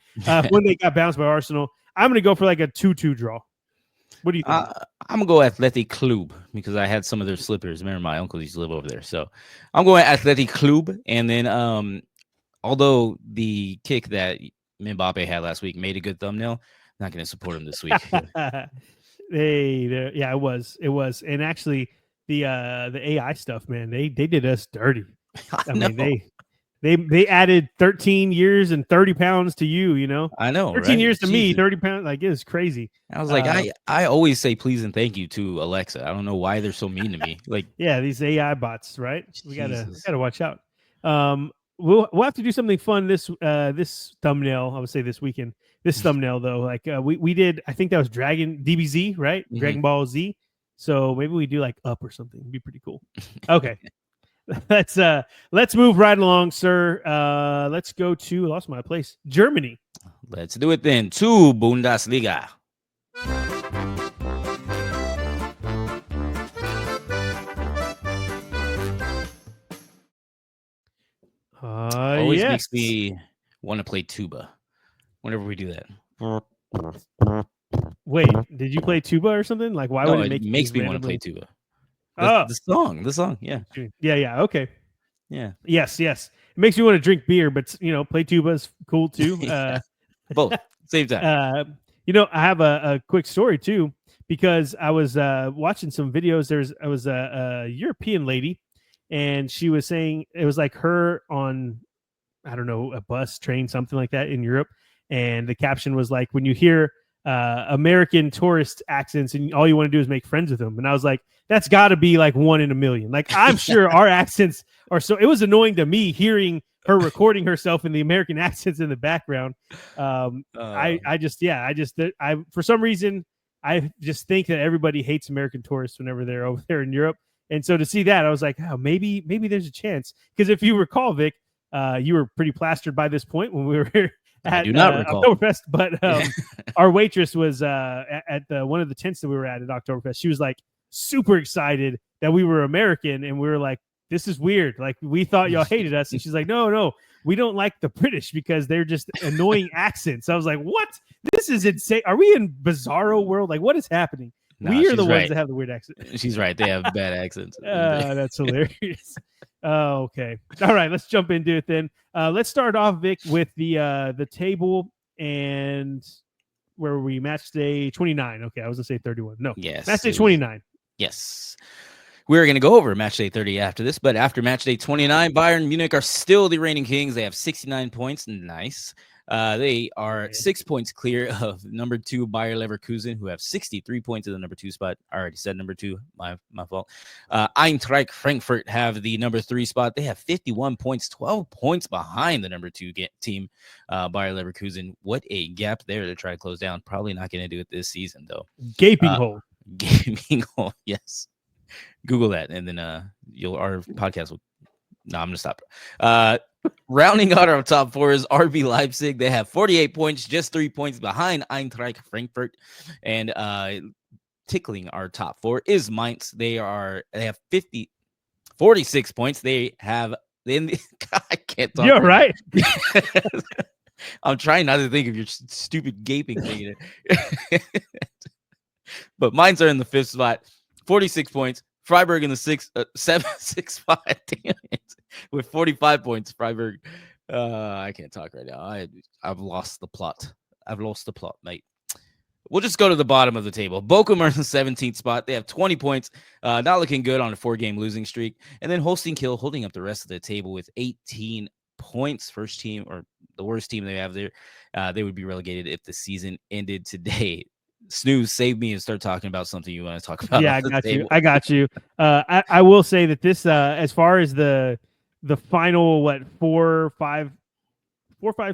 When they got bounced by Arsenal, I'm going to go for like a 2-2 draw. What do you think? I'm going to go Athletic Club because I had some of their slippers. Remember, my uncle used to live over there. So I'm going Athletic Club. And then although the kick that Mbappe had last week made a good thumbnail, I'm not going to support him this week. Yeah, it was. And actually, the AI stuff, man, they did us dirty. I mean, they added 13 years and 30 pounds to you. I know, 13 right? years to me, 30 pounds, like it is crazy. I was like, I always say please and thank you to Alexa. I don't know why they're so mean to me. Like, yeah, these AI bots, right? We gotta watch out. We'll have to do something fun this thumbnail. I would say this weekend. This thumbnail though, like we did. I think that was Dragon DBZ, right? Mm-hmm. Dragon Ball Z. So maybe we do like Up or something. It'd be pretty cool. Okay. Let's move right along, sir. Let's go to lost my place, Germany. Let's do it then. To Bundesliga. Always makes me want to play tuba whenever we do that. Wait, did you play tuba or something? Like, why would it makes me want to play tuba? The song, yeah. Yeah, okay. Yeah. Yes. It makes me want to drink beer, but play tuba is cool too. Both, same time. I have a quick story too, because I was watching some videos. I was a European lady, and she was saying it was like her on, I don't know, a bus, train, something like that in Europe, and the caption was like, when you hear American tourist accents and all you want to do is make friends with them. And I was like, that's got to be like 1 in a million. Like, I'm sure our accents are so. It was annoying to me hearing her recording herself in the American accents in the background. I for some reason I just think that everybody hates American tourists whenever they're over there in Europe. And so to see that, I was like, oh, maybe there's a chance. Because if you recall, Vic, you were pretty plastered by this point when we were at I do not recall. Oktoberfest, but our waitress was at one of the tents that we were at Oktoberfest. She was like super excited that we were American, and we were like, this is weird. Like, we thought y'all hated us. And she's like, no, we don't like the British because they're just annoying accents. I was like, what? This is insane. Are we in bizarro world? Like, what is happening? No, we are the ones that have the weird accent. She's right. They have bad accents. That's hilarious. Okay. All right. Let's jump into it then. Let's start off, Vic, with the table, and where were we? Match day 29. Okay. I was going to say 31. No. Yes. Match day 29. Yes. We're going to go over match day 30 after this, but after match day 29, Bayern Munich are still the reigning kings. They have 69 points. Nice. They are 6 points clear of number 2 Bayer Leverkusen, who have 63 points in the number 2 spot. I already said number 2. My fault. Eintracht Frankfurt have the number 3 spot. They have 51 points, 12 points behind the number 2 team, Bayer Leverkusen. What a gap there to try to close down. Probably not going to do it this season, though. Gaping hole. Gaping hole, yes. Google that, and then our podcast will. No, I'm gonna stop. Rounding out our top 4 is RB Leipzig. They have 48 points, just 3 points behind Eintracht Frankfurt, and tickling our top 4 is Mainz. They have 46 points. I can't talk. You're right. I'm trying not to think of your stupid gaping thing. But Mainz are in the 5th spot. 46 points. Freiburg in the 6th spot. Damn it. With 45 points. Freiburg. I can't talk right now. I've lost the plot. Mate. We'll just go to the bottom of the table. Bochum are in the 17th spot. They have 20 points. Not looking good on a 4-game losing streak. And then Holstein Kiel holding up the rest of the table with 18 points. First team, or the worst team they have there. They would be relegated if the season ended today. Snooze, save me and start talking about something you want to talk about. Yeah, I got you. I got you. I will say that this, as far as the final, what, 4, 5,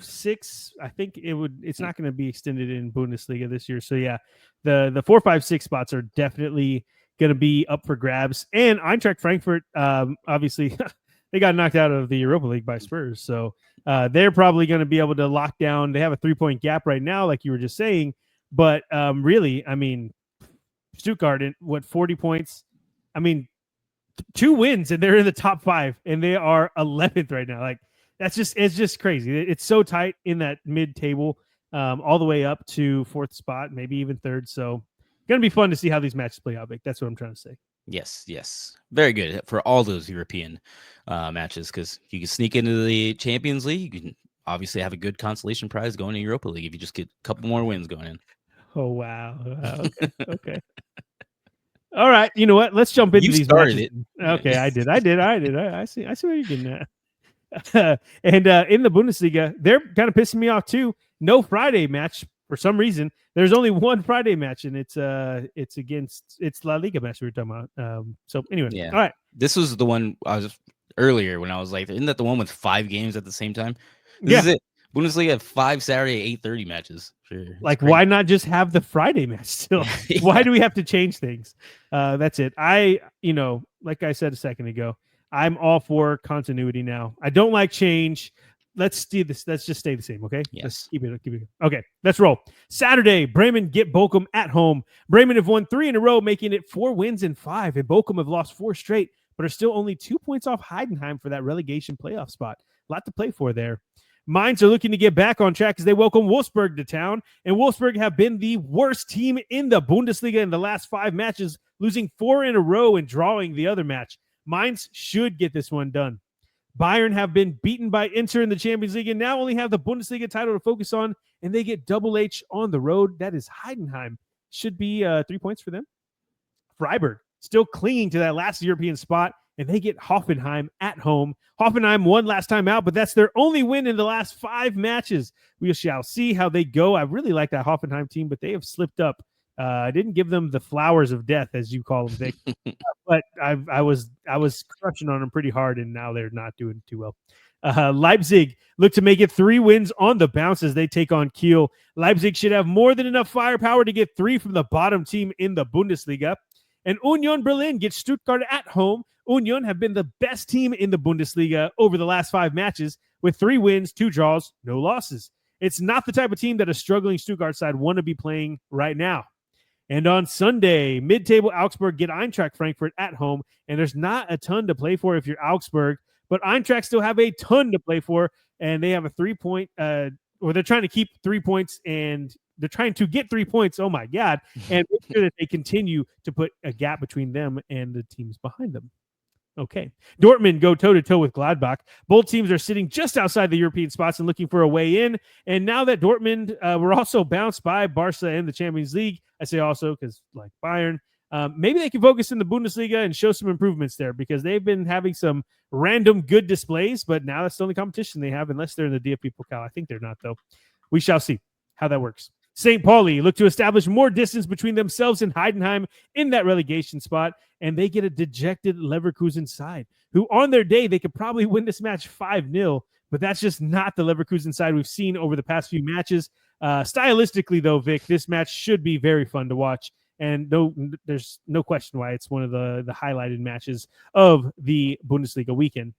6, I think it's not going to be extended in Bundesliga this year. So yeah, the 4, 5, 6 spots are definitely going to be up for grabs. And Eintracht Frankfurt, obviously, they got knocked out of the Europa League by Spurs. So they're probably going to be able to lock down. They have a 3-point gap right now, like you were just saying. But really, I mean, Stuttgart, 40 points? I mean, 2 wins and they're in the top 5, and they are 11th right now. Like, it's just crazy. It's so tight in that mid table, all the way up to 4th spot, maybe even 3rd. So, gonna be fun to see how these matches play out, Vic. That's what I'm trying to say. Yes, very good for all those European matches, because you can sneak into the Champions League. You can obviously have a good consolation prize going to Europa League if you just get a couple more wins going in. Oh wow! Okay. All right. You know what? Let's jump into these matches. Okay, I did. I see what you're getting at. And in the Bundesliga, they're kind of pissing me off too. No Friday match for some reason. There's only one Friday match, and it's La Liga match we were talking about. So anyway, yeah. All right. This was the one I was earlier when I was like, isn't that the one with 5 games at the same time? This is it. Bundesliga have 5 Saturday 8:30 matches. Sure, like, why not just have the Friday match still? Yeah. Why do we have to change things? That's it. Like I said a second ago, I'm all for continuity now. I don't like change. Let's do this. Let's just stay the same, okay? Yes. Let's keep it. Okay, let's roll. Saturday, Bremen get Bochum at home. Bremen have won 3 in a row, making it 4 wins in 5, and Bochum have lost 4 straight, but are still only 2 points off Heidenheim for that relegation playoff spot. A lot to play for there. Mainz are looking to get back on track as they welcome Wolfsburg to town, and Wolfsburg have been the worst team in the Bundesliga in the last 5 matches, losing 4 in a row and drawing the other match. Mainz should get this one done. Bayern have been beaten by Inter in the Champions League and now only have the Bundesliga title to focus on, and they get Double H on the road. That is Heidenheim. Should be 3 points for them. Freiburg still clinging to that last European spot, and they get Hoffenheim at home. Hoffenheim won last time out, but that's their only win in the last 5 matches. We shall see how they go. I really like that Hoffenheim team, but they have slipped up. I didn't give them the flowers of death, as you call them, Vic. But I was crushing on them pretty hard, and now they're not doing too well. Leipzig look to make it 3 wins on the bounce as they take on Kiel. Leipzig should have more than enough firepower to get 3 from the bottom team in the Bundesliga. And Union Berlin gets Stuttgart at home. Union have been the best team in the Bundesliga over the last 5 matches with 3 wins, 2 draws, no losses. It's not the type of team that a struggling Stuttgart side want to be playing right now. And on Sunday, mid-table Augsburg get Eintracht Frankfurt at home, and there's not a ton to play for if you're Augsburg, but Eintracht still have a ton to play for, and they have a 3-point, or they're trying to keep 3 points, and they're trying to get 3 points, oh my God, and make sure that they continue to put a gap between them and the teams behind them. Okay. Dortmund go toe-to-toe with Gladbach. Both teams are sitting just outside the European spots and looking for a way in. And now that Dortmund were also bounced by Barca in the Champions League, I say also because, like Bayern, maybe they can focus in the Bundesliga and show some improvements there, because they've been having some random good displays, but now that's the only competition they have, unless they're in the DFB Pokal. I think they're not, though. We shall see how that works. St. Pauli look to establish more distance between themselves and Heidenheim in that relegation spot, and they get a dejected Leverkusen side, who on their day, they could probably win this match 5-0, but that's just not the Leverkusen side we've seen over the past few matches. Stylistically, though, Vic, this match should be very fun to watch, and there's no question why it's one of the highlighted matches of the Bundesliga weekend.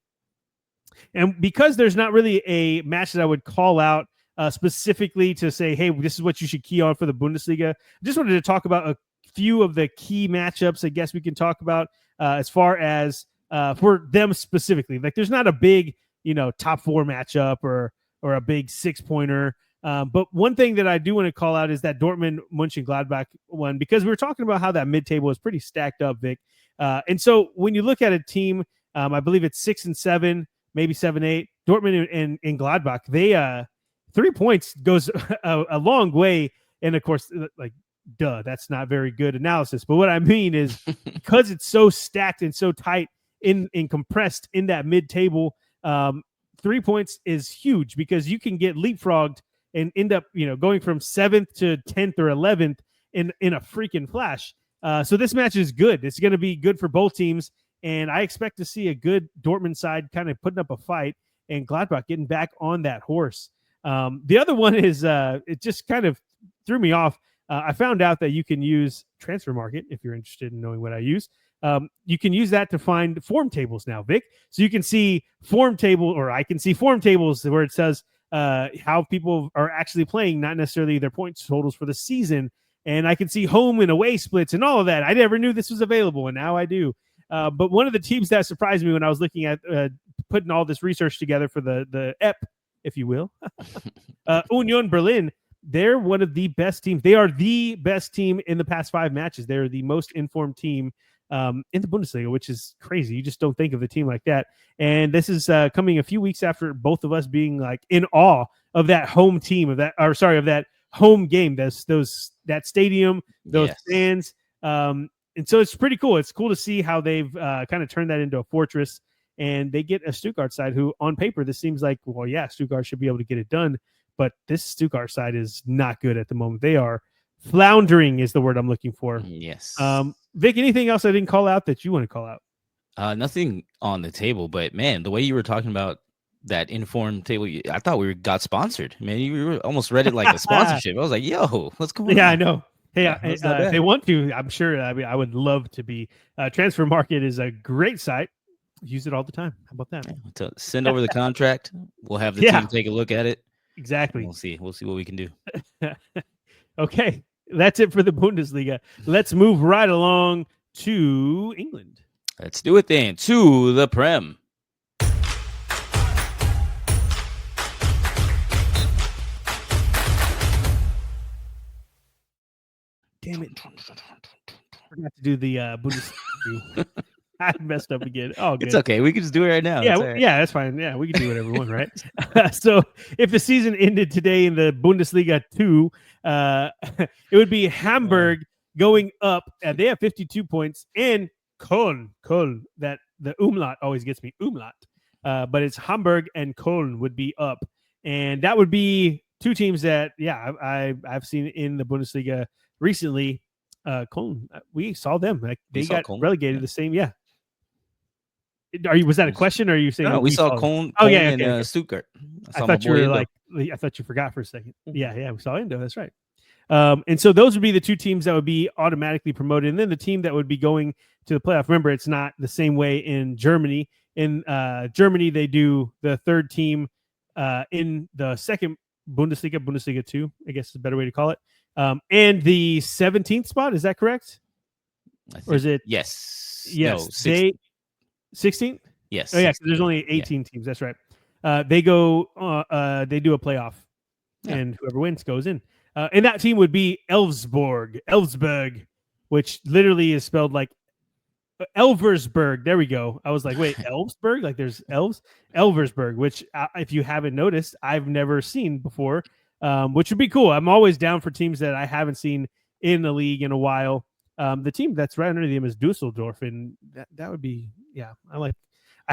And because there's not really a match that I would call out specifically to say, hey, this is what you should key on for the Bundesliga, I just wanted to talk about a few of the key matchups I guess we can talk about as far as for them specifically. Like, there's not a big, top 4 matchup or a big 6-pointer. But one thing that I do want to call out is that Dortmund Mönchengladbach one, because we were talking about how that mid-table is pretty stacked up, Vic. And so when you look at a team, I believe it's 6-7, maybe 7-8, Dortmund and Gladbach, they 3 points goes a long way. And of course, like, that's not very good analysis. But what I mean is, because it's so stacked and so tight in compressed in that mid-table, 3 points is huge, because you can get leapfrogged and end up, going from 7th to 10th or 11th in a freaking flash. So this match is good. It's going to be good for both teams, and I expect to see a good Dortmund side kind of putting up a fight and Gladbach getting back on that horse. The other one is it just kind of threw me off. I found out that you can use Transfer Market if you're interested in knowing what I use. You can use that to find form tables now, Vic. So you can see form table, or I can see form tables where it says how people are actually playing, not necessarily their points totals for the season. And I can see home and away splits and all of that. I never knew this was available, and now I do. But one of the teams that surprised me when I was looking at putting all this research together for the EP, if you will, Union Berlin, they're one of the best teams. They are the best team in the past 5 matches. They're the most informed team in the Bundesliga, which is crazy. You just don't think of a team like that. And this is coming a few weeks after both of us being like in awe of that home team, of that home game, that stadium, those fans. And so it's pretty cool. It's cool to see how they've kind of turned that into a fortress, and they get a Stuttgart side who on paper, this seems like, well, yeah, Stuttgart should be able to get it done. But this Stuttgart side is not good at the moment. They are floundering is the word I'm looking for. Yes. Vic, anything else I didn't call out that you want to call out? Nothing on the table, but man, the way you were talking about that informed table, I thought we got sponsored. Man, you were almost read it like a sponsorship. I was like, yo, what's going on? Yeah, I know. Hey, if they want to, I'm sure. I mean, I would love to be. Transfer Market is a great site. Use it all the time. How about that? Yeah, send over the contract. We'll have the team take a look at it. Exactly. We'll see what we can do. Okay, that's it for the Bundesliga. Let's move right along to England. Let's do it then. To the Prem. Damn it. I forgot to do the Bundesliga. I messed up again. Oh, good. It's okay. We can just do it right now. Yeah, that's fine. Yeah, we can do whatever we want, right? So if the season ended today in the Bundesliga 2, it would be Hamburg going up. They have 52 points, and Köln, that the umlaut always gets me, umlaut. But it's Hamburg and Köln would be up. And that would be two teams that, I've seen in the Bundesliga recently. Köln, we saw them. Like they got relegated the same. Yeah. Was that a question, or are you saying? No, we saw Köln. And Stuttgart. I thought you were I thought you forgot for a second. Yeah, we saw Indo. That's right. And so those would be the two teams that would be automatically promoted, and then the team that would be going to the playoff. Remember, it's not the same way in Germany. In Germany, they do the third team in the second Bundesliga 2, I guess is a better way to call it. And the 17th spot, is that correct? Or is it? Yes. Yes. No, 16th? Yes. Oh, yeah. So there's only 18 teams. That's right. They go. They do a playoff, and whoever wins goes in. And that team would be Elfsberg, which literally is spelled like Elversberg. There we go. I was like, wait, Elfsberg? Like there's elves? Elversberg, which if you haven't noticed, I've never seen before, which would be cool. I'm always down for teams that I haven't seen in the league in a while. The team that's right under them is Dusseldorf, and that would be, I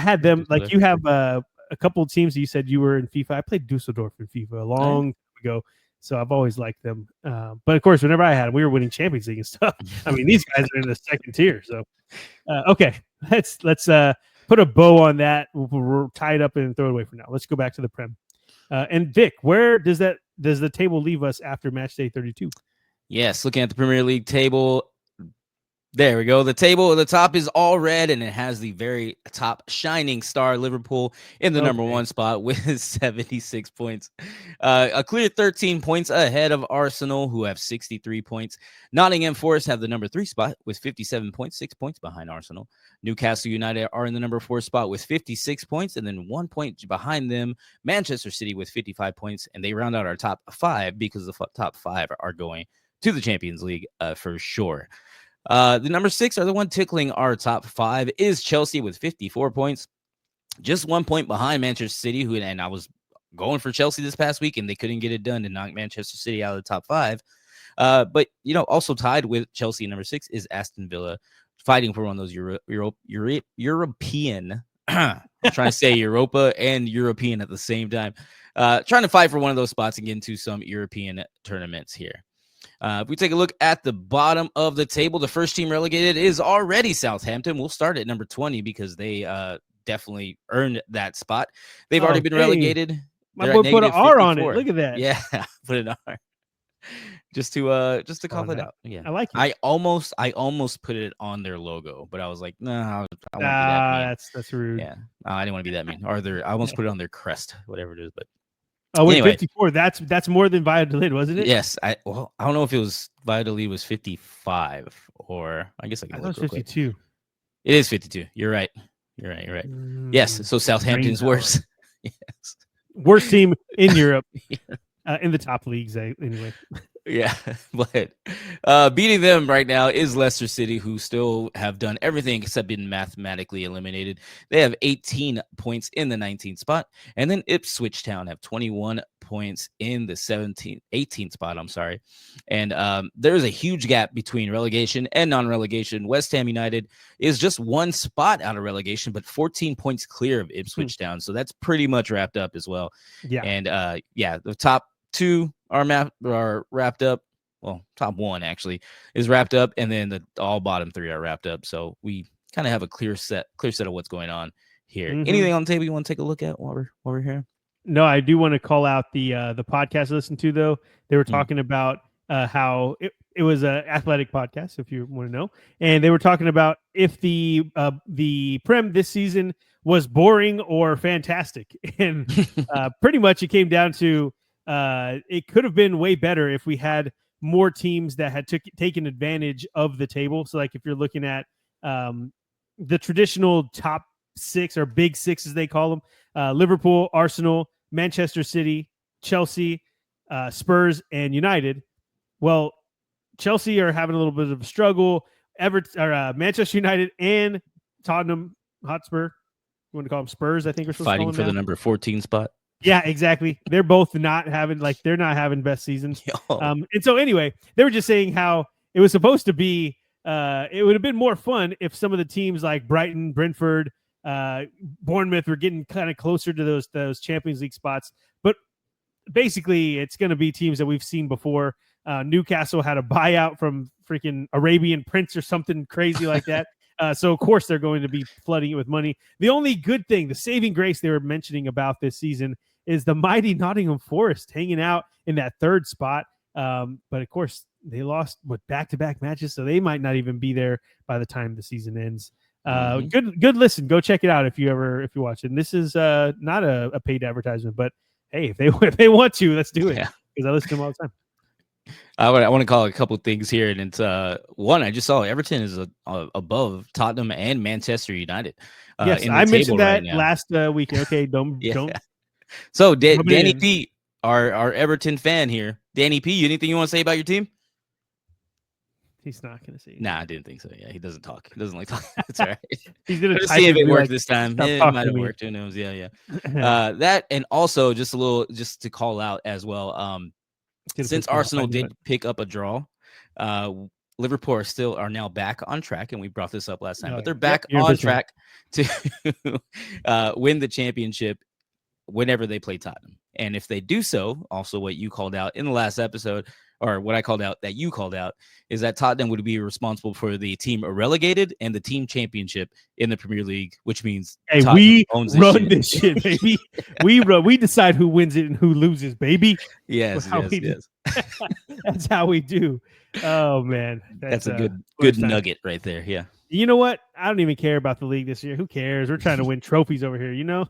had them, like you have a couple of teams that you said you were in FIFA. I played Dusseldorf in FIFA a long time ago, so I've always liked them. But of course, whenever I had them, we were winning Champions League and stuff. I mean, these guys are in the second tier. So, okay, let's put a bow on that. We'll tie it up and throw it away for now. Let's go back to the Prem. And Vic, where does the table leave us after match day 32? Yes, looking at the Premier League table. There we go. The table at the top is all red, and it has the very top shining star, Liverpool, in the number 1 spot with 76 points. A clear 13 points ahead of Arsenal, who have 63 points. Nottingham Forest have the number 3 spot with 57 points, 6 points behind Arsenal. Newcastle United are in the number 4 spot with 56 points, and then 1 point behind them, Manchester City with 55 points, and they round out our top 5 because the top 5 are going to the Champions League for sure. The number 6 are the one tickling our top 5 is Chelsea with 54 points, just 1 point behind Manchester City, and I was going for Chelsea this past week, and they couldn't get it done to knock Manchester City out of the top 5. But also tied with Chelsea number 6 is Aston Villa, fighting for one of those European. I'm trying to say Europa and European at the same time. Trying to fight for one of those spots and get into some European tournaments here. If we take a look at the bottom of the table, the first team relegated is already Southampton. We'll start at number 20 because they definitely earned that spot. They've already been relegated. My They're boy at put an negative R on 54. it. Look at that. Yeah, put an R. Just to call it nice. out. Yeah, I like it. I almost put it on their logo, but I was like, no, I won't be that mean. That's rude. Yeah, I didn't want to be that mean. Or I almost put it on their crest, whatever it is. But wait, anyway. 54. That's more than Valladolid, wasn't it? Yes. I don't know if it was Valladolid was 55 or I guess I can look real 52. Quick. It is 52. You're right. Yes. So Southampton's worse. Yes. Worst team in Europe. In the top leagues, anyway. Yeah, but beating them right now is Leicester City, who still have done everything except been mathematically eliminated. They have 18 points in the 19th spot, and then Ipswich Town have 21 points in the 18th spot. I'm sorry, and there's a huge gap between relegation and non-relegation. West Ham United is just one spot out of relegation, but 14 points clear of Ipswich Town, so that's pretty much wrapped up as well. Yeah, and the top two are wrapped up. Well, top one actually is wrapped up, and then the all bottom three are wrapped up. So we kind of have a clear set of what's going on here. Anything on the table you want to take a look at while we're here? No, I do want to call out the podcast I listened to though. They were talking about how it was an athletic podcast, if you want to know, and they were talking about if the Prem this season was boring or fantastic, and pretty much it came down to. It could have been way better if we had more teams that had taken advantage of the table. So, like if you're looking at the traditional top six or big six, as they call them, Liverpool, Arsenal, Manchester City, Chelsea, Spurs, and United. Well, Chelsea are having a little bit of a struggle. Manchester United and Tottenham Hotspur, you want to call them Spurs, I think we're supposed fighting to call them for now. The number 14 spot. Yeah, exactly. They're both not having they're not having best seasons. And so anyway, they were just saying how it was supposed to be. It would have been more fun if some of the teams like Brighton, Brentford, Bournemouth were getting kind of closer to those Champions League spots. But basically, it's going to be teams that we've seen before. Newcastle had a buyout from freaking Arabian Prince or something crazy like that. So, of course, they're going to be flooding it with money. The only good thing, the saving grace they were mentioning about this season is the mighty Nottingham Forest hanging out in that third spot. But, of course, they lost back-to-back matches, so they might not even be there by the time the season ends. Good listen. Go check it out if you watch it. And this is not a paid advertisement, but, hey, if they want to, let's do it because I listen to them all the time. I want to call a couple things here, and it's one I just saw. Everton is above Tottenham and Manchester United. Yes, I mentioned that last week. Okay, don't. So Danny P, our Everton fan here. Danny P, anything you want to say about your team? He's not going to say. Nah, I didn't think so. Yeah, he doesn't talk. He doesn't like talking. That's all right. He's going to see if it worked this time. It might have worked. Who knows? Yeah. That, and also just to call out as well. Since Arsenal did pick up a draw, Liverpool are now back on track, and we brought this up last time, but they're back on track to win the championship whenever they play Tottenham. And if they do so, also what you called out in the last episode, or what I called out that you called out, is that Tottenham would be responsible for the team relegated and the team championship in the Premier League, which means we run this shit, baby. We decide who wins it and who loses, baby. Yes. That's how we do. Oh man, that's a good nugget right there. Yeah. You know what? I don't even care about the league this year. Who cares? We're trying to win trophies over here. You know.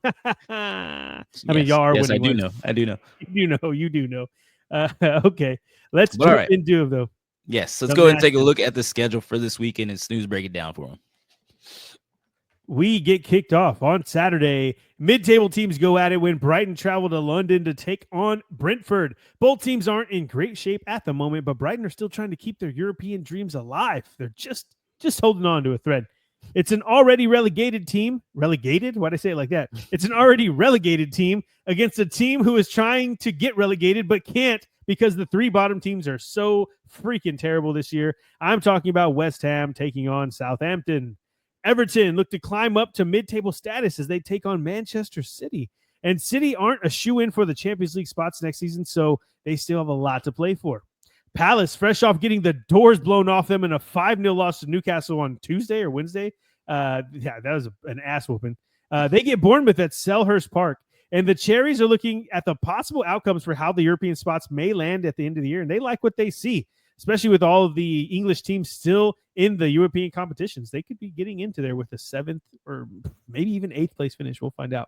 I mean, y'all are winning. I do know. You do know. Okay, let's jump into them though. Yes, let's go ahead and take a look at the schedule for this weekend, and Snooze break it down for them. We get kicked off on Saturday. Mid-table teams go at it when Brighton travel to London to take on Brentford. Both teams aren't in great shape at the moment, but Brighton are still trying to keep their European dreams alive. They're just holding on to a thread. It's an already relegated team. Relegated? Why'd I say it like that? It's an already relegated team against a team who is trying to get relegated but can't because the three bottom teams are so freaking terrible this year. I'm talking about West Ham taking on Southampton. Everton look to climb up to mid-table status as they take on Manchester City. And City aren't a shoe-in for the Champions League spots next season, so they still have a lot to play for. Palace, fresh off getting the doors blown off them in a 5-0 loss to Newcastle on Tuesday or Wednesday. Yeah, that was an ass whooping. They get Bournemouth at Selhurst Park. And the Cherries are looking at the possible outcomes for how the European spots may land at the end of the year. And they like what they see, especially with all of the English teams still in the European competitions. They could be getting into there with a 7th or maybe even 8th place finish. We'll find out.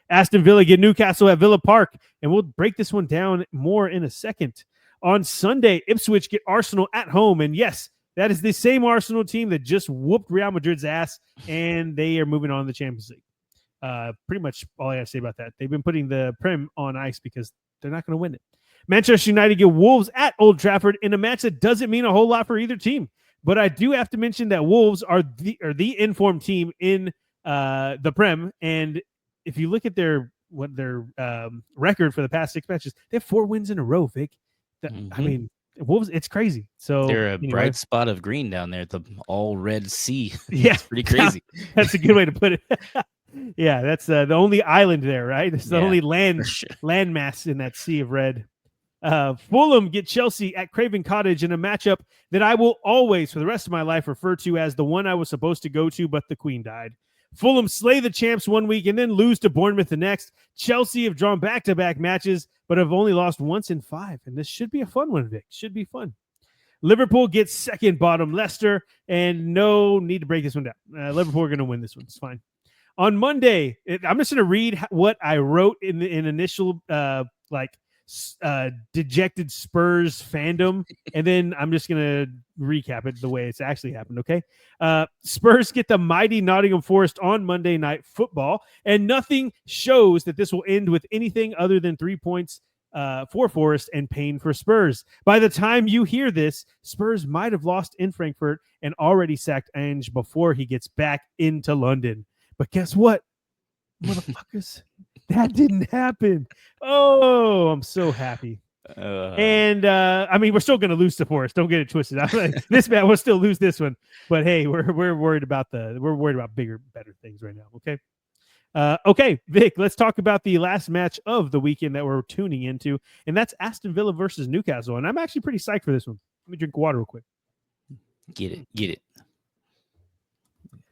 Aston Villa get Newcastle at Villa Park. And we'll break this one down more in a second. On Sunday, Ipswich get Arsenal at home. And yes, that is the same Arsenal team that just whooped Real Madrid's ass. And they are moving on to the Champions League. Pretty much all I got to say about that. They've been putting the Prem on ice because they're not going to win it. Manchester United get Wolves at Old Trafford in a match that doesn't mean a whole lot for either team. But I do have to mention that Wolves are the informed team in the Prem. And if you look at their record for the past 6 matches, they have 4 wins in a row, Vic. I mean, Wolves, it's crazy. So they're a bright spot of green down there at the all red sea. Yeah, it's pretty crazy. That's a good way to put it. Yeah, that's the only island there, right? It's the only landmass in that sea of red. Fulham get Chelsea at Craven Cottage in a matchup that I will always, for the rest of my life, refer to as the one I was supposed to go to, but the Queen died. Fulham slay the champs one week and then lose to Bournemouth the next. Chelsea have drawn back-to-back matches, but have only lost once in 5. And this should be a fun one, Vic. Should be fun. Liverpool gets second bottom Leicester, and no need to break this one down. Liverpool are going to win this one. It's fine. On Monday, I'm just going to read what I wrote in initial dejected Spurs fandom, and then I'm just going to recap it the way it's actually happened, okay? Spurs get the mighty Nottingham Forest on Monday Night Football, and nothing shows that this will end with anything other than 3 points for Forest and pain for Spurs. By the time you hear this, Spurs might have lost in Frankfurt and already sacked Ange before he gets back into London. But guess what, motherfuckers? That didn't happen. Oh, I'm so happy. And I mean, we're still going to lose to Forest. Don't get it twisted. This man will still lose this one. But hey, we're worried about bigger, better things right now. Okay. Okay, Vic, let's talk about the last match of the weekend that we're tuning into, and that's Aston Villa versus Newcastle. And I'm actually pretty psyched for this one. Let me drink water real quick. Get it.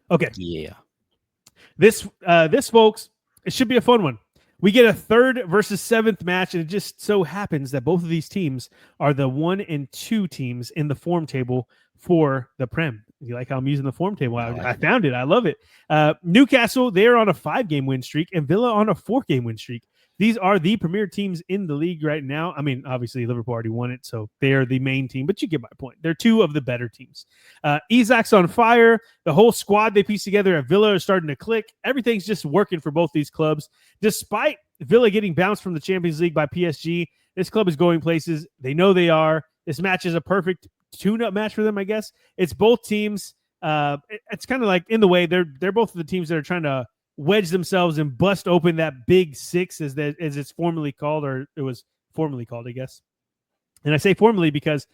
Okay. Yeah. This folks, it should be a fun one. We get a 3rd versus 7th match, and it just so happens that both of these teams are the 1 and 2 teams in the form table for the Prem. You like how I'm using the form table? I found it. I love it. Newcastle, they're on a 5-game win streak, and Villa on a 4-game win streak. These are the premier teams in the league right now. I mean, obviously, Liverpool already won it, so they're the main team, but you get my point. They're 2 of the better teams. Isak's on fire. The whole squad they pieced together at Villa are starting to click. Everything's just working for both these clubs. Despite Villa getting bounced from the Champions League by PSG, this club is going places. They know they are. This match is a perfect tune-up match for them, I guess. It's both teams. It's kind of like, in the way, they're both the teams that are trying to wedge themselves and bust open that big 6 as it's formally called, or it was formerly called, I guess. And I say formally because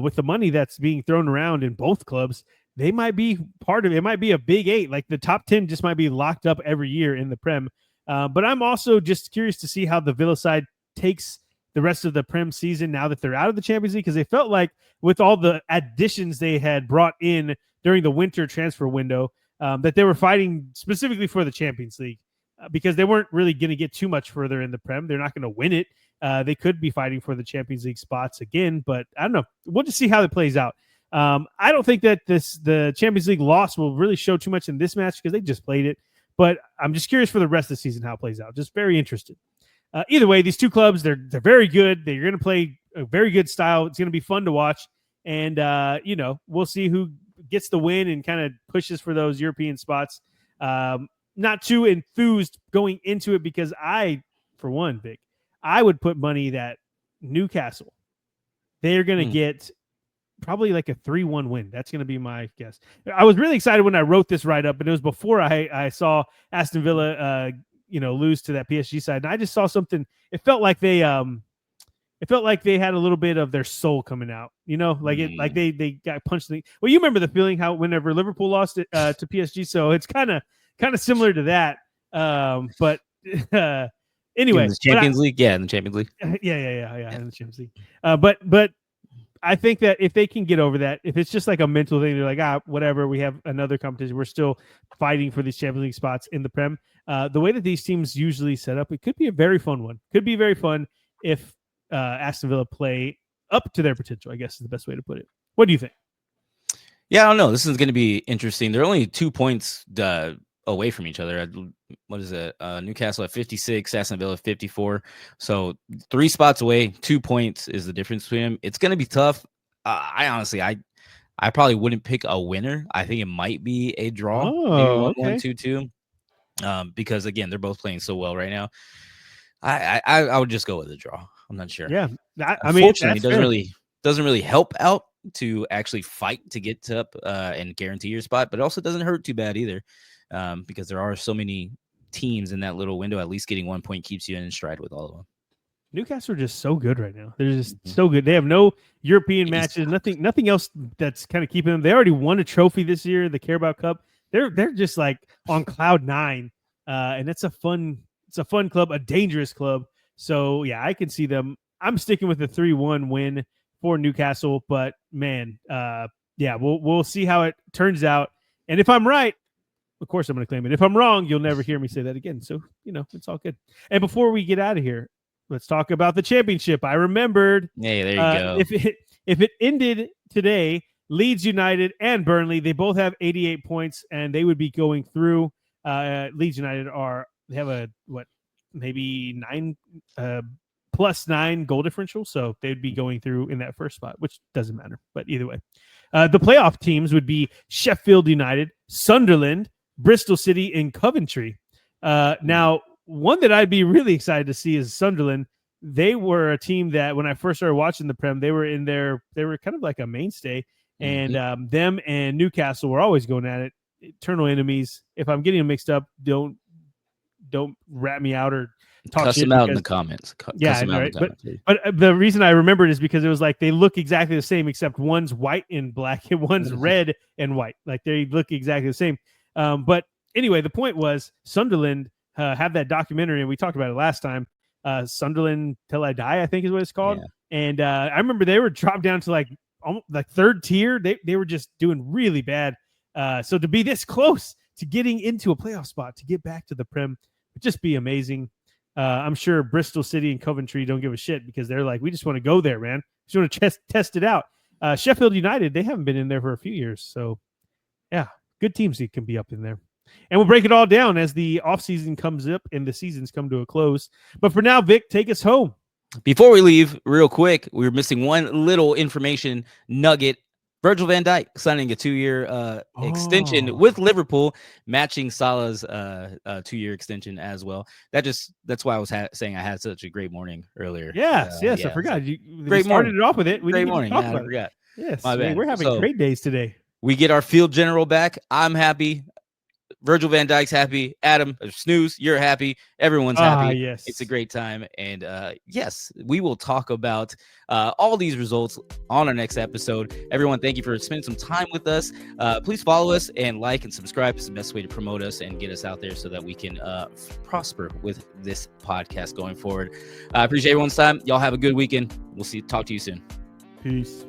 with the money that's being thrown around in both clubs, they might be part of it. It might be a big 8. Like the top 10 just might be locked up every year in the Prem. But I'm also just curious to see how the Villa side takes the rest of the Prem season now that they're out of the Champions League, because they felt like with all the additions they had brought in during the winter transfer window, that they were fighting specifically for the Champions League because they weren't really going to get too much further in the Prem. They're not going to win it. They could be fighting for the Champions League spots again, but I don't know. We'll just see how it plays out. I don't think that the Champions League loss will really show too much in this match because they just played it, but I'm just curious for the rest of the season how it plays out. Just very interested. Either way, these 2 clubs, they're very good. They're going to play a very good style. It's going to be fun to watch. And, we'll see who gets the win and kind of pushes for those European spots. Not too enthused going into it because for one, Vic, I would put money that Newcastle, they're going to get probably like a 3-1 win. That's going to be my guess. I was really excited when I wrote this write-up, and it was before I saw Aston Villa lose to that PSG side. And I just saw something. It felt like they had a little bit of their soul coming out, like they got punched. Well, you remember the feeling how whenever Liverpool lost it to PSG. So it's kind of similar to that. But anyway, in the Champions League. Yeah. In the Champions League. Yeah. In the Champions League. But I think that if they can get over that, if it's just like a mental thing, they're like, whatever, we have another competition. We're still fighting for these Champions League spots in the Prem. The way that these teams usually set up, it could be a very fun one. Could be very fun if Aston Villa play up to their potential, I guess is the best way to put it. What do you think? Yeah, I don't know. This is going to be interesting. They're only 2 points away from each other. What is it? Newcastle at 56, Aston Villa at 54. So 3 spots away, 2 points is the difference between them. It's going to be tough. I honestly, I probably wouldn't pick a winner. I think it might be a draw, maybe 1-1, 2-2. Because again, they're both playing so well right now. I would just go with a draw. I'm not sure. Yeah, unfortunately, it doesn't really help out to actually fight to get up and guarantee your spot, but it also doesn't hurt too bad either, because there are so many teams in that little window. At least getting 1 point keeps you in stride with all of them. Newcastle are just so good right now. They're just so good. They have no European matches, nothing else that's kind of keeping them. They already won a trophy this year, the Carabao Cup. They're just like on cloud 9, and it's a fun club, a dangerous club. So yeah, I can see them. I'm sticking with the 3-1 win for Newcastle, but man, yeah, we'll see how it turns out. And if I'm right, of course I'm going to claim it. If I'm wrong, you'll never hear me say that again. So, it's all good. And before we get out of here, let's talk about the championship. I remembered. Hey, there you go. If it ended today, Leeds United and Burnley, they both have 88 points, and they would be going through. Leeds United they have maybe 9 +9 goal differential, so they'd be going through in that first spot, which doesn't matter. But either way, the playoff teams would be Sheffield United, Sunderland, Bristol City, and Coventry. Now, one that I'd be really excited to see is Sunderland. They were a team that when I first started watching the Prem, they were kind of like a mainstay, and them and Newcastle were always going at it. Eternal enemies. If I'm getting them mixed up, don't rat me out or talk cuss them out in the comments. Yeah, right. But the reason I remember it is because it was like they look exactly the same, except one's white and black and one's red and white. Like they look exactly the same. But anyway, the point was Sunderland have that documentary, and we talked about it last time. Sunderland Till I Die, I think is what it's called. Yeah. And I remember they were dropped down to like third tier. They were just doing really bad. So to be this close to getting into a playoff spot, to get back to the Prem, would just be amazing. I'm sure Bristol City and Coventry don't give a shit because they're like, we just want to go there, man. Just want to test it out. Sheffield United, they haven't been in there for a few years. So, yeah, good teams that can be up in there. And we'll break it all down as the offseason comes up and the seasons come to a close. But for now, Vic, take us home. Before we leave, real quick, we were missing one little information nugget. Virgil van Dijk signing a 2-year extension with Liverpool, matching Salah's 2-year extension as well. That's why I was saying I had such a great morning earlier. Yes, I forgot. We started it off with it. Great morning. I forgot. Yes, we're having great days today. We get our field general back. I'm happy. Virgil van Dijk's happy. Adam, Snooze, you're happy. Everyone's happy. Yes. It's a great time. And yes, we will talk about all these results on our next episode. Everyone, thank you for spending some time with us. Please follow us and like and subscribe. It's the best way to promote us and get us out there so that we can prosper with this podcast going forward. I appreciate everyone's time. Y'all have a good weekend. We'll talk to you soon. Peace.